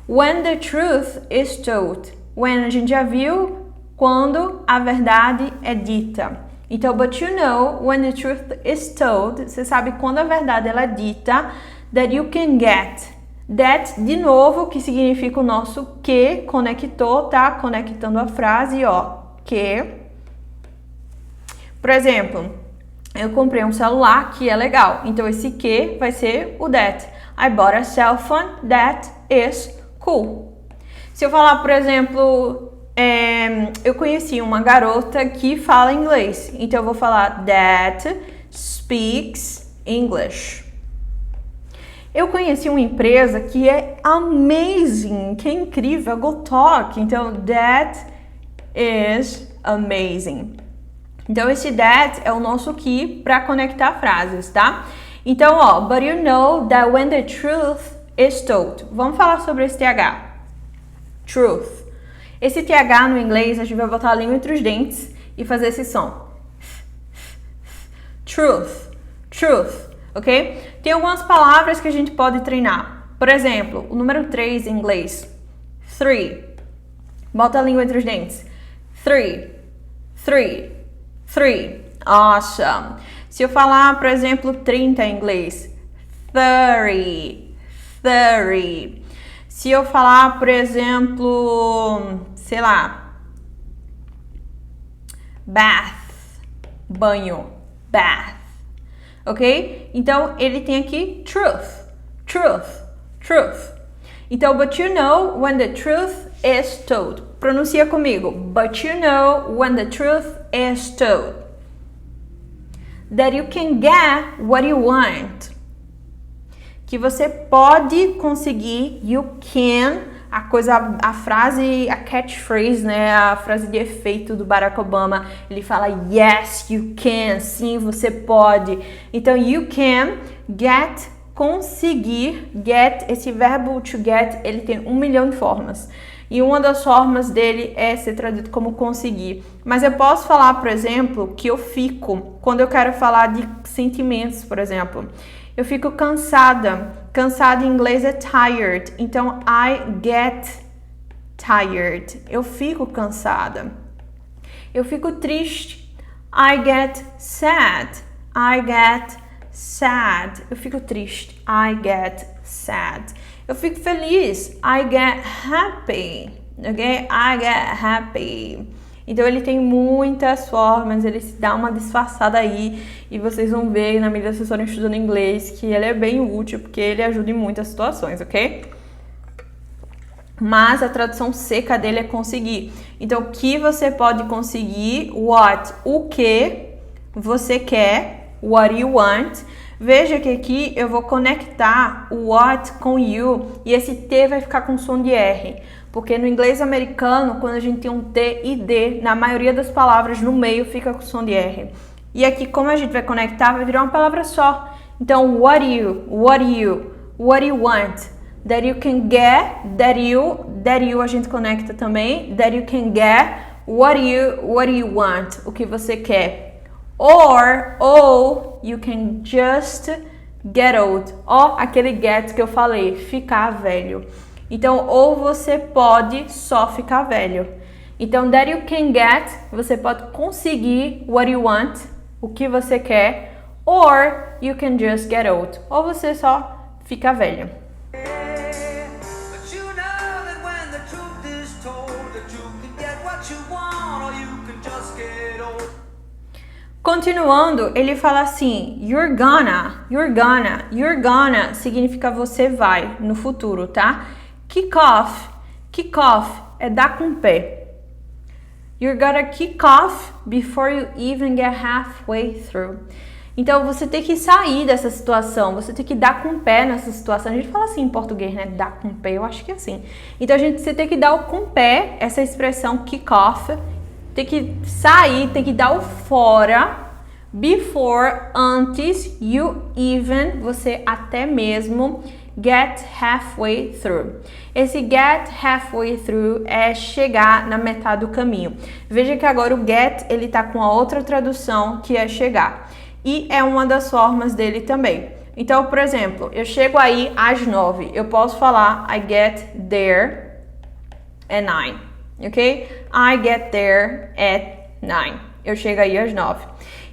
When the truth is told. When a gente já viu quando a verdade é dita. Então, but you know, when the truth is told, você sabe quando a verdade ela é dita, that you can get. That, de novo, que significa o nosso que, conectou, tá? Conectando a frase, ó, que. Por exemplo, eu comprei um celular que é legal, então esse que vai ser o that. I bought a cell phone that is cool. Se eu falar, por exemplo, eu conheci uma garota que fala inglês, então eu vou falar that speaks English. Eu conheci uma empresa que é amazing, que é incrível, Go Talk, então that is amazing. Então esse that é o nosso que para conectar frases, tá? Então, ó, but you know that when the truth is told. Vamos falar sobre esse TH. Truth. Esse TH no inglês, a gente vai botar a língua entre os dentes e fazer esse som. Truth. Truth, ok? Tem algumas palavras que a gente pode treinar. Por exemplo, o número 3 em inglês. 3. Bota a língua entre os dentes. 3. 3. 3. Awesome. Se eu falar, por exemplo, 30 em inglês. 30. 30. Se eu falar, por exemplo, sei lá, bath, banho, bath, ok? Então, ele tem aqui truth, truth, truth. Então, but you know when the truth is told. Pronuncia comigo. But you know when the truth is told. That you can get what you want. Que você pode conseguir, you can, a frase, a catchphrase, né, a frase de efeito do Barack Obama, ele fala yes, you can, sim, você pode. Então, you can get, conseguir, get, esse verbo to get, ele tem 1 milhão de formas. E uma das formas dele é ser traduzido como conseguir. Mas eu posso falar, por exemplo, que eu fico, quando eu quero falar de sentimentos, por exemplo. Eu fico cansada. Cansada em inglês é tired. Então, I get tired. Eu fico cansada. Eu fico triste. I get sad. I get sad. Eu fico triste. I get sad. Eu fico feliz. I get happy. Ok? I get happy. Então ele tem muitas formas, ele se dá uma disfarçada aí e vocês vão ver na medida que vocês forem estudando inglês que ele é bem útil porque ele ajuda em muitas situações, ok? Mas a tradução seca dele é conseguir. Então, o que você pode conseguir? What? O que você quer? What you want? Veja que aqui eu vou conectar o what com you e esse T vai ficar com som de R. Porque no inglês americano, quando a gente tem um T e D, na maioria das palavras no meio fica com som de R. E aqui, como a gente vai conectar, vai virar uma palavra só. Então, what you want? That you can get, that you a gente conecta também, that you can get, what you want, o que você quer. Or you can just get old, aquele get que eu falei, ficar velho. Então, ou você pode só ficar velho. Então, that you can get, você pode conseguir what you want, o que você quer, or you can just get old, ou você só fica velho. Continuando, ele fala assim, you're gonna significa você vai no futuro, tá? Kick off é dar com o pé. You're gonna kick off before you even get halfway through. Então, você tem que sair dessa situação, você tem que dar com o pé nessa situação. A gente fala assim em português, né? Dar com o pé, eu acho que é assim. Então, você tem que dar o com o pé, essa expressão kick off, tem que sair, tem que dar o fora, before, antes, you even, você até mesmo, get halfway through. Esse get halfway through é chegar na metade do caminho. Veja que agora o get, ele tá com a outra tradução, que é chegar. E é uma das formas dele também. Então, por exemplo, eu chego aí às 9. Eu posso falar I get there at 9. Ok? I get there at 9. Eu chego aí às 9.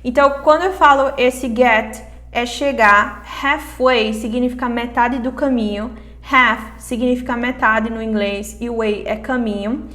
Então, quando eu falo esse get, é chegar. Halfway significa metade do caminho. Half significa metade no inglês. E way é caminho.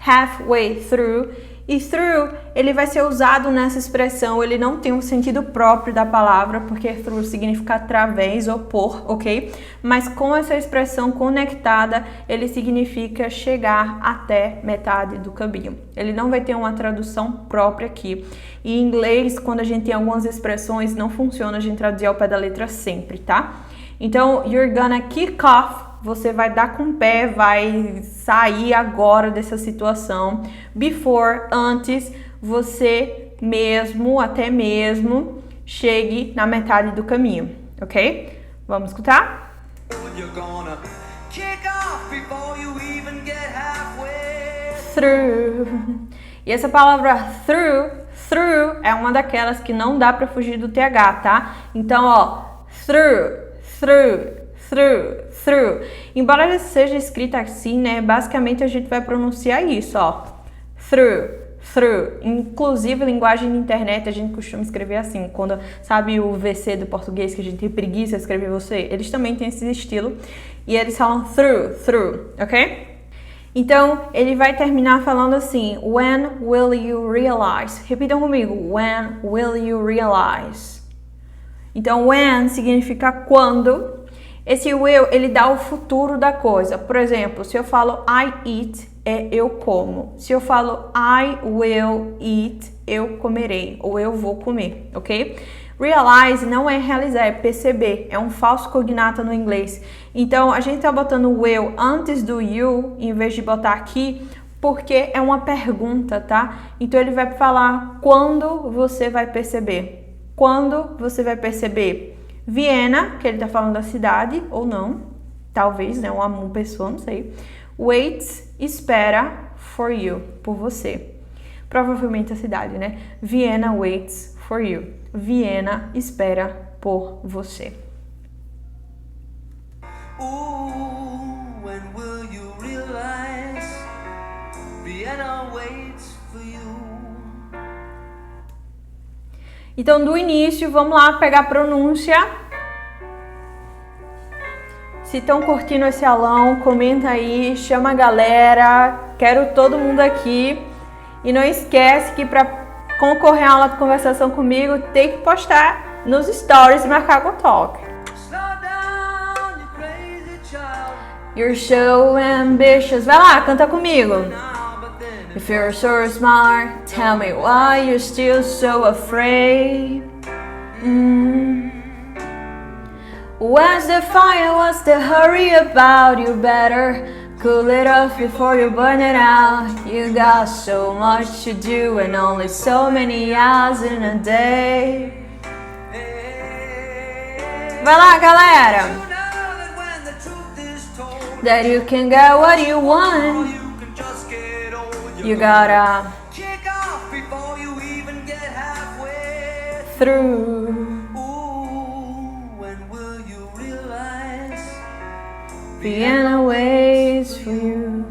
Halfway through. E through, ele vai ser usado nessa expressão, ele não tem um sentido próprio da palavra, porque through significa através ou por, ok? Mas com essa expressão conectada, ele significa chegar até metade do caminho. Ele não vai ter uma tradução própria aqui. E em inglês, quando a gente tem algumas expressões, não funciona a gente traduzir ao pé da letra sempre, tá? Então, you're gonna kick off. Você vai dar com o pé, vai sair agora dessa situação. Before, antes, você mesmo, até mesmo, chegue na metade do caminho, ok? Vamos escutar? Through. E essa palavra through é uma daquelas que não dá para fugir do TH, tá? Então, ó, through. Embora seja escrita assim, né? Basicamente a gente vai pronunciar isso, ó. Through. Inclusive, linguagem de internet, a gente costuma escrever assim. Quando, sabe o VC do português, que a gente tem preguiça de escrever você? Eles também têm esse estilo. E eles falam through, ok? Então, ele vai terminar falando assim, when will you realize? Repitam comigo, when will you realize? Então, when significa quando. Esse will, ele dá o futuro da coisa. Por exemplo, se eu falo I eat, é eu como. Se eu falo I will eat, eu comerei, ou eu vou comer, ok? Realize não é realizar, é perceber. É um falso cognato no inglês. Então, a gente tá botando will antes do you, em vez de botar aqui, porque é uma pergunta, tá? Então, ele vai falar quando você vai perceber. Quando você vai perceber? Viena, que ele tá falando da cidade, ou não, talvez, né, uma pessoa, não sei. Waits, espera, for you, por você. Provavelmente a cidade, né? Vienna waits for you. Viena espera por você. When will you realize Vienna waits for you? Então, do início, vamos lá pegar a pronúncia. Se estão curtindo esse aulão, comenta aí, chama a galera. Quero todo mundo aqui. E não esquece que para concorrer a aula de conversação comigo, tem que postar nos stories e marcar GoTalk. Slow down, you crazy child. You're so ambitious. Vai lá, canta comigo. Now, but then If you're so smart, tell me why you're still so afraid. What's the fire? What's the hurry about? You better cool it off before you burn it out. You got so much to do and only so many hours in a day. Vai lá, galera. you know that when the truth is told, That you can get what you want. you can just get old. You gotta Kick off before you even get halfway. through. Ooh, when will you realize? Vienna waits for you.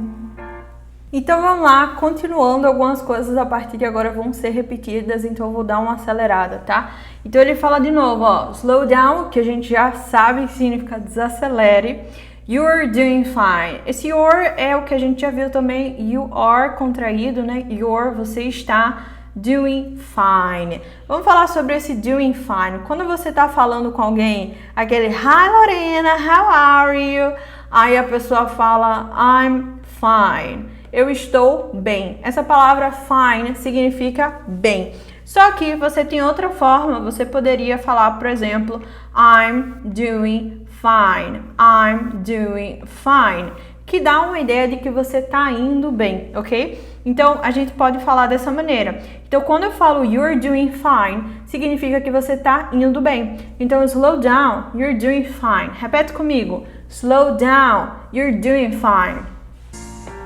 Então vamos lá, continuando, algumas coisas a partir de agora vão ser repetidas, então eu vou dar uma acelerada, tá? Então ele fala de novo, ó, slow down, que a gente já sabe que significa desacelere. You're doing fine. Esse you're é o que a gente já viu também, you are contraído, né? You're, você está doing fine. Vamos falar sobre esse doing fine. Quando você tá falando com alguém, aquele hi Lorena, how are you? Aí a pessoa fala I'm fine. Eu estou bem. Essa palavra fine significa bem. Só que você tem outra forma, você poderia falar, por exemplo, I'm doing fine. I'm doing fine. Que dá uma ideia de que você tá indo bem, ok? Então, a gente pode falar dessa maneira. Então, quando eu falo you're doing fine, significa que você tá indo bem. Então, slow down, you're doing fine. Repete comigo. Slow down, you're doing fine.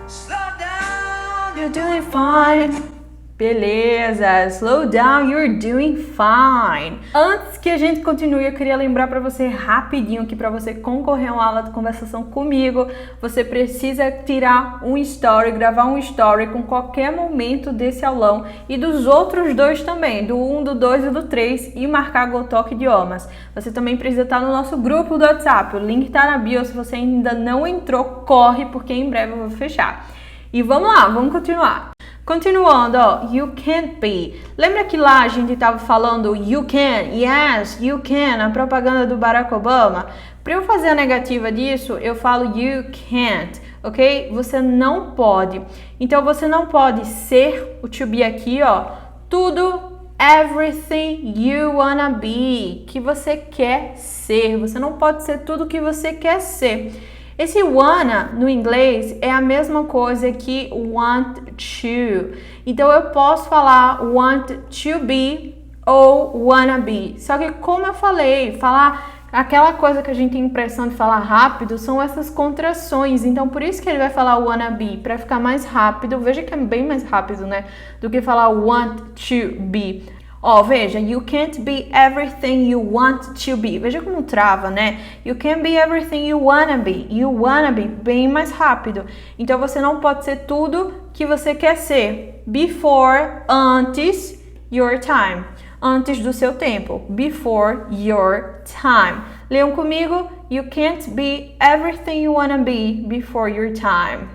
Slow down, You're doing fine. Beleza, slow down, you're doing fine. Antes que a gente continue, eu queria lembrar para você rapidinho que para você concorrer a uma aula de conversação comigo, você precisa tirar um story, gravar um story com qualquer momento desse aulão e dos outros dois também, do 1, do 2 e do 3 e marcar GoTalk Idiomas. Você também precisa estar no nosso grupo do WhatsApp, o link tá na bio, se você ainda não entrou, corre porque em breve eu vou fechar. E vamos lá, vamos continuar. Continuando, ó, you can't be. Lembra que lá a gente estava falando you can, yes, you can, a propaganda do Barack Obama? Para eu fazer a negativa disso, eu falo you can't, ok? Você não pode. Então você não pode ser, o to be aqui, ó, tudo, everything you wanna be, que você quer ser. Você não pode ser tudo que você quer ser. Esse wanna no inglês é a mesma coisa que want to. Então eu posso falar want to be ou wanna be. Só que como eu falei, falar aquela coisa que a gente tem impressão de falar rápido são essas contrações. Então por isso que ele vai falar wanna be, para ficar mais rápido. Veja que é bem mais rápido, né, do que falar want to be. Ó, veja, you can't be everything you want to be. Veja como trava, né? You can't be everything you wanna be. You wanna be, bem mais rápido. Então, você não pode ser tudo que você quer ser. Before, antes, your time. Antes do seu tempo. Before your time. Leiam comigo. You can't be everything you wanna be before your time.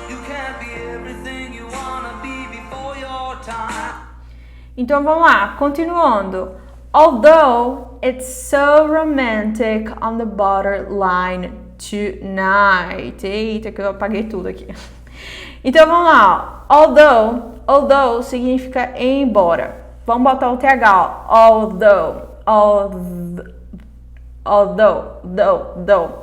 you can't be everything you wanna be before your time. Então vamos lá, continuando. Although it's so romantic on the borderline tonight. Eita, que eu apaguei tudo aqui. Então vamos lá, ó. Although significa embora. Vamos botar o TH, ó. Although.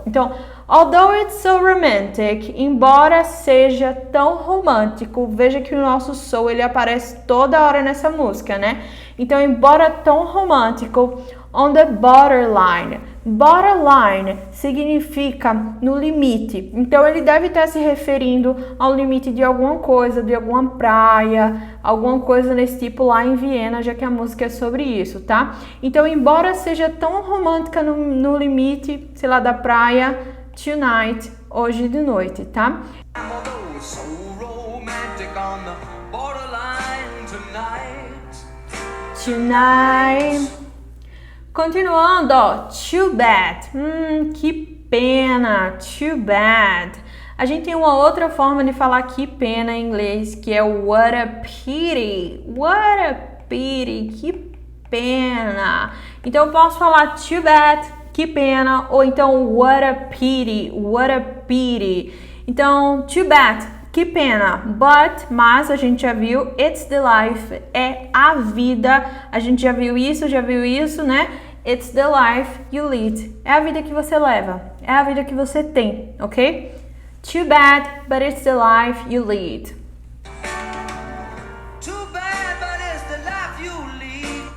Então, although it's so romantic, embora seja tão romântico, veja que o nosso so ele aparece toda hora nessa música, né? Então, embora tão romântico, on the borderline. Borderline significa no limite. Então, ele deve estar se referindo ao limite de alguma coisa, de alguma praia, alguma coisa nesse tipo lá em Viena, já que a música é sobre isso, tá? Então, embora seja tão romântica no limite, sei lá, da praia, tonight, hoje de noite, tá? Although so romantic on the borderline tonight. Tonight. Continuando, ó, too bad. Que pena, too bad. A gente tem uma outra forma de falar que pena em inglês, que é what a pity. What a pity, que pena. Então eu posso falar too bad, que pena, ou então what a pity, what a pity. Então, too bad, que pena, but, mas a gente já viu, it's the life, é a vida, a gente já viu isso, né? It's the life you lead, é a vida que você leva, é a vida que você tem, ok? Too bad, but it's the life you lead. Too bad, but it's the life you lead.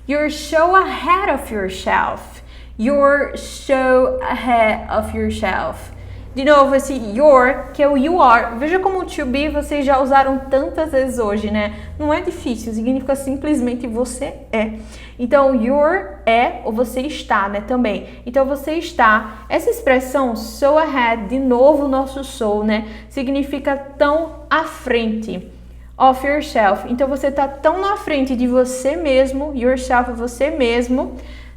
You're so ahead of yourself. You're so ahead of yourself. De novo, esse your, que é o you are. Veja como o to be vocês já usaram tantas vezes hoje, né? Não é difícil, significa simplesmente você é. Então, your é ou você está, né? Também. Então, você está. Essa expressão, so ahead, de novo o nosso so, né? Significa tão à frente. Of yourself. Então, você está tão na frente de você mesmo, yourself, você mesmo,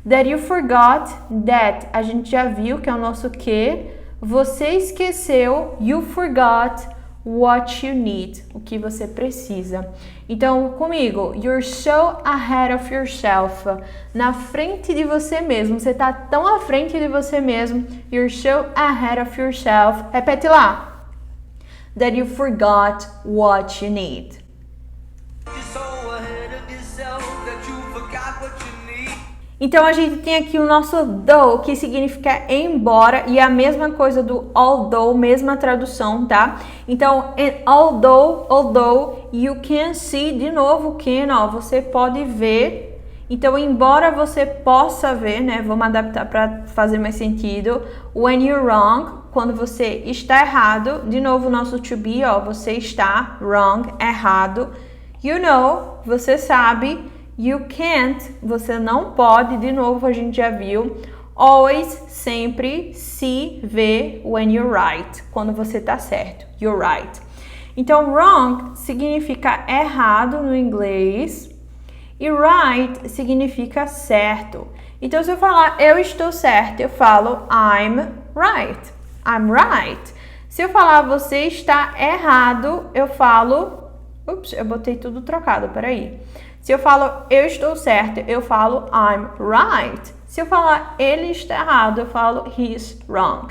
that you forgot that. A gente já viu que é o nosso que. Você esqueceu, you forgot what you need, o que você precisa. Então, comigo, you're so ahead of yourself, na frente de você mesmo, você está tão à frente de você mesmo, you're so ahead of yourself. Repete lá. That you forgot what you need. You're so ahead of yourself that you forgot what you need. Então, a gente tem aqui o nosso though, que significa embora, e é a mesma coisa do although, mesma tradução, tá? Então, although you can see, de novo, can, ó, você pode ver. Então, embora você possa ver, né? Vamos adaptar para fazer mais sentido. When you're wrong, quando você está errado. De novo, o nosso to be, ó, você está wrong, errado. You know, você sabe. You can't, você não pode, de novo a gente já viu. Always, sempre, see, ver, when you're right, quando você tá certo, you're right. Então, wrong significa errado no inglês e right significa certo. Então, se eu falar eu estou certo, eu falo I'm right, I'm right. Se eu falar você está errado, eu falo, ups, eu botei tudo trocado, peraí. Se eu falo eu estou certo, eu falo I'm right. Se eu falar ele está errado, eu falo he's wrong.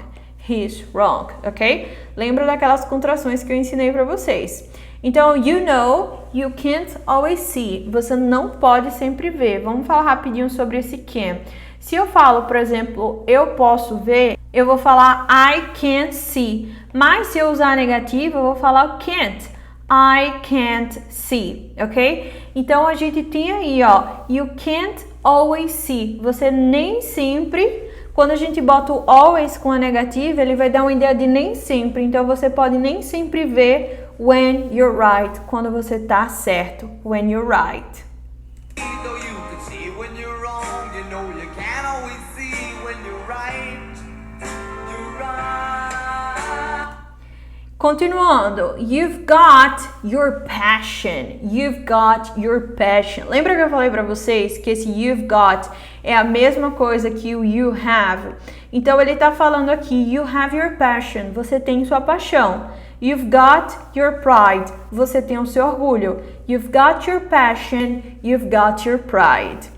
He's wrong, ok? Lembra daquelas contrações que eu ensinei para vocês. Então, you know, you can't always see. Você não pode sempre ver. Vamos falar rapidinho sobre esse can. Se eu falo, por exemplo, eu posso ver, eu vou falar I can't see. Mas se eu usar negativo, eu vou falar can't. I can't see, ok? Então, a gente tem aí, ó, you can't always see. Você nem sempre, quando a gente bota o always com a negativa, ele vai dar uma ideia de nem sempre. Então, você pode nem sempre ver when you're right, quando você tá certo, when you're right. Though you can see when you're wrong, you know you can't always see when you're right. You're right. Continuando, you've got your passion. You've got your passion. Lembra que eu falei para vocês que esse you've got é a mesma coisa que o you have? Então ele tá falando aqui, you have your passion. Você tem sua paixão. You've got your pride. Você tem o seu orgulho. You've got your passion. You've got your pride.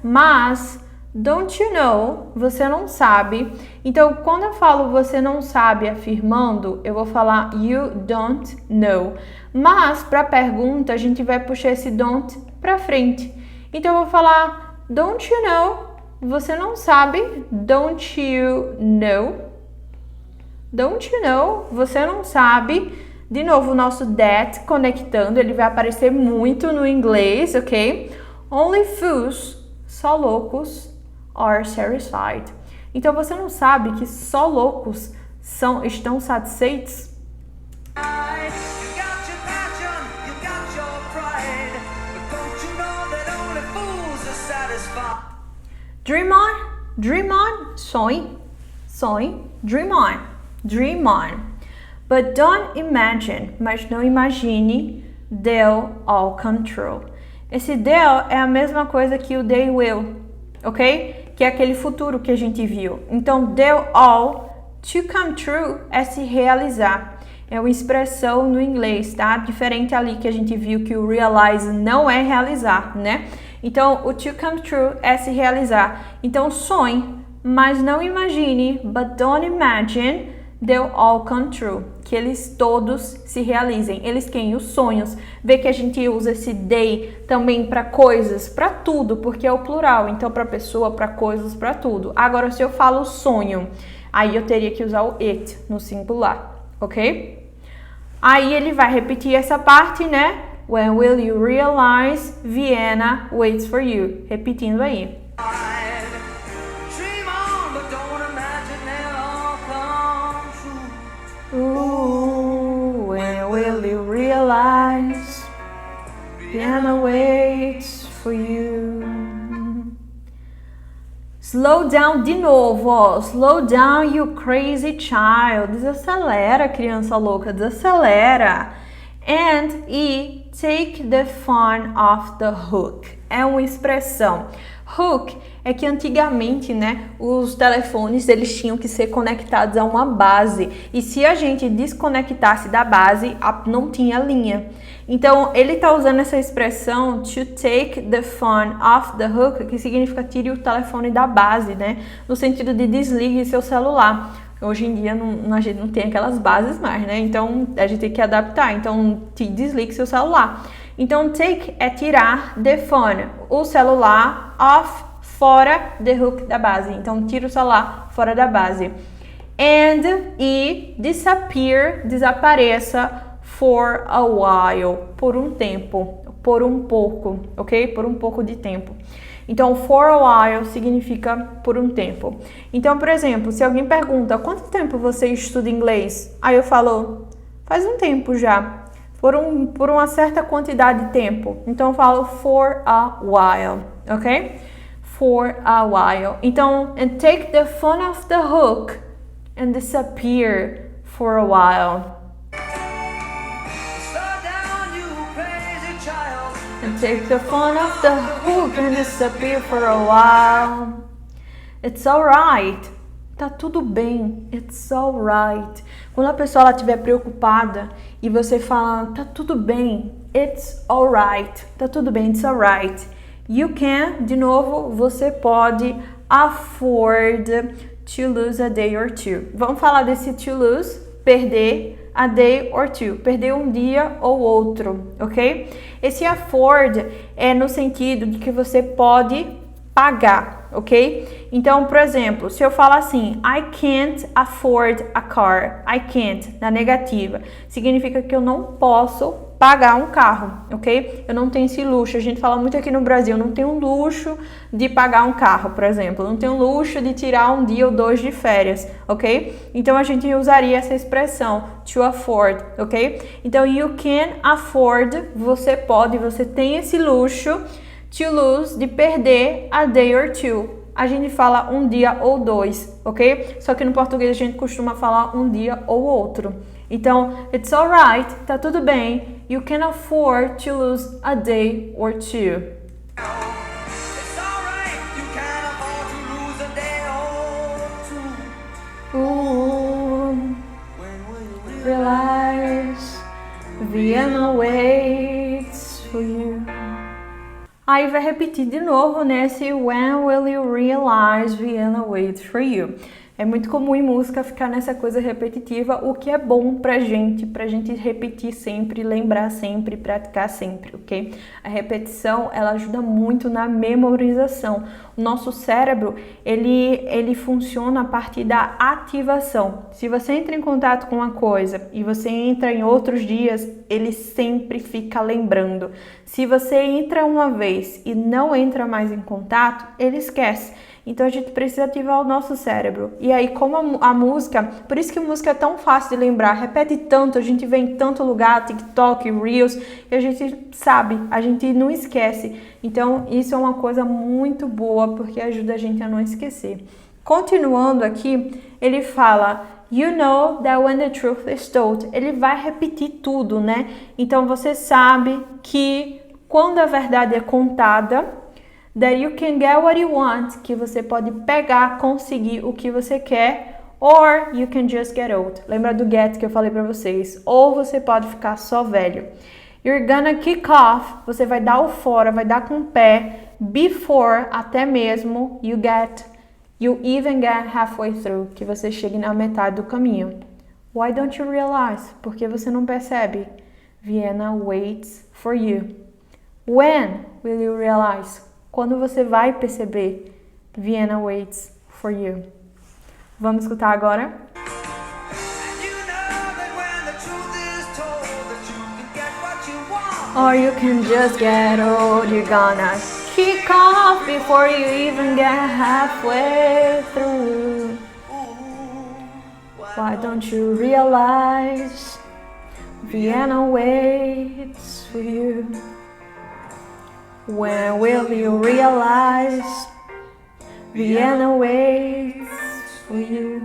Mas, don't you know, você não sabe. Então, quando eu falo você não sabe afirmando, eu vou falar you don't know. Mas, para pergunta, a gente vai puxar esse don't para frente. Então, eu vou falar don't you know, você não sabe. Don't you know. Don't you know, você não sabe. De novo, o nosso that conectando, ele vai aparecer muito no inglês, ok? Only fools, só loucos, are satisfied. Então, você não sabe que só loucos estão satisfeitos? You got your passion, you got your pride, but don't you know that only fools are satisfied? Dream on, sonhe, dream on. But don't imagine, mas não imagine, they'll all come true. Esse they'll é a mesma coisa que o they will, ok? Que é aquele futuro que a gente viu. Então, they'll all to come true é se realizar. É uma expressão no inglês, tá? Diferente ali que a gente viu que o realize não é realizar, né? Então, o to come true é se realizar. Então, sonhe, mas não imagine, but don't imagine, they'll all come true. Que eles todos se realizem. Eles quem? Os sonhos. Vê que a gente usa esse they também para coisas, para tudo, porque é o plural. Então, para pessoa, para coisas, para tudo. Agora, se eu falo sonho, aí eu teria que usar o it no singular, ok? Aí ele vai repetir essa parte, né? When will you realize Vienna waits for you? Repetindo aí. Dream on, but don't imagine they'll all come true. When will you realize Vienna waits for you? Slow down de novo, ó. Slow down, you crazy child. Desacelera, criança louca, desacelera. E take the phone off the hook. É uma expressão. Hook é que antigamente, né, os telefones eles tinham que ser conectados a uma base. E se a gente desconectasse da base, não tinha linha. Então, ele está usando essa expressão to take the phone off the hook, que significa tire o telefone da base, né? No sentido de desligue seu celular. Hoje em dia a gente não tem aquelas bases mais, né? Então a gente tem que adaptar. Então desligue seu celular. Então take é tirar the phone, o celular, off, fora, the hook da base. Então tira o celular fora da base. E disappear, desapareça, for a while, por um tempo, por um pouco, ok? Por um pouco de tempo. Então, for a while significa por um tempo. Então, por exemplo, se alguém pergunta, quanto tempo você estuda inglês? Aí eu falo, faz um tempo já. Por uma certa quantidade de tempo. Então, eu falo for a while, ok? For a while. Então, and take the phone off the hook and disappear for a while. And take the phone off the hook and disappear for a while. It's alright. Tá tudo bem. It's alright. Quando a pessoa estiver preocupada e você fala, tá tudo bem. It's alright. Tá tudo bem. It's alright. You can, de novo, você pode afford to lose a day or two. Vamos falar desse to lose, perder, a day or two, perder um dia ou outro, ok? Esse afford é no sentido de que você pode pagar, ok? Então, por exemplo, se eu falar assim, I can't afford a car, I can't, na negativa, significa que eu não posso pagar um carro, ok? Eu não tenho esse luxo, a gente fala muito aqui no Brasil, não tenho um luxo de pagar um carro, por exemplo, não tenho luxo de tirar um dia ou dois de férias, ok? Então a gente usaria essa expressão, to afford, ok? Então, you can afford, você pode, você tem esse luxo, to lose, de perder a day or two. A gente fala um dia ou dois, ok? Só que no português a gente costuma falar um dia ou outro. Então, it's alright, tá tudo bem. You can afford to lose a day or two. It's alright, you can afford to lose a day or two. Ooh, When will you realize Vienna waits for you. Aí vai repetir de novo nesse When will you realize Vienna waits for you. É muito comum em música ficar nessa coisa repetitiva, o que é bom pra gente repetir sempre, lembrar sempre, praticar sempre, ok? A repetição, ela ajuda muito na memorização. O nosso cérebro, ele funciona a partir da ativação. Se você entra em contato com uma coisa e você entra em outros dias, ele sempre fica lembrando. Se você entra uma vez e não entra mais em contato, ele esquece. Então a gente precisa ativar o nosso cérebro. E aí, como a música, por isso que a música é tão fácil de lembrar, repete tanto, a gente vê em tanto lugar, TikTok, Reels, e a gente sabe, a gente não esquece. Então isso é uma coisa muito boa, porque ajuda a gente a não esquecer. Continuando aqui, ele fala, you know that when the truth is told, ele vai repetir tudo, né? Então você sabe que quando a verdade é contada, that you can get what you want, que você pode pegar, conseguir o que você quer, Or you can just get old. Lembra do get que eu falei pra vocês? Ou você pode ficar só velho. You're gonna kick off. Você vai dar o fora, vai dar com o pé. Before, até mesmo, you even get halfway through. Que você chegue na metade do caminho. Why don't you realize? Porque você não percebe? Vienna waits for you. When will you realize? Quando você vai perceber? Vienna waits for you. Vamos escutar agora? Or you can just get old, you're gonna kick off before you even get halfway through. Why don't you realize Vienna waits for you? When will you realize Vienna waits for you?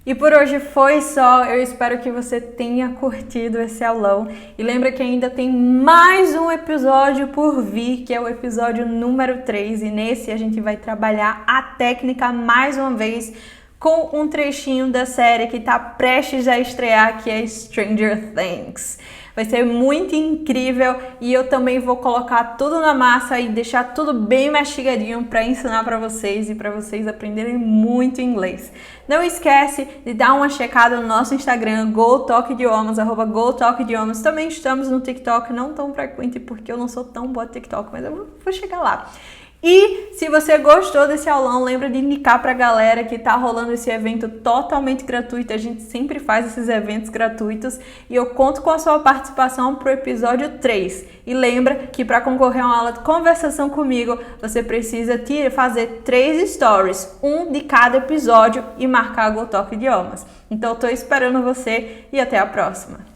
E por hoje foi só, eu espero que você tenha curtido esse aulão. E lembra que ainda tem mais um episódio por vir, que é o episódio número 3. E nesse a gente vai trabalhar a técnica mais uma vez com um trechinho da série que está prestes a estrear, que é Stranger Things. Vai ser muito incrível e eu também vou colocar tudo na massa e deixar tudo bem mastigadinho para ensinar para vocês e para vocês aprenderem muito inglês. Não esquece de dar uma checada no nosso Instagram, @GoTalkIdiomas. Também estamos no TikTok, não tão frequente porque eu não sou tão boa no TikTok, mas eu vou chegar lá. E se você gostou desse aulão, lembra de indicar pra galera que tá rolando esse evento totalmente gratuito. A gente sempre faz esses eventos gratuitos e eu conto com a sua participação pro episódio 3. E lembra que para concorrer a uma aula de conversação comigo, você precisa fazer 3 stories, um de cada episódio e marcar o Go Talk Idiomas. Então eu tô esperando você e até a próxima.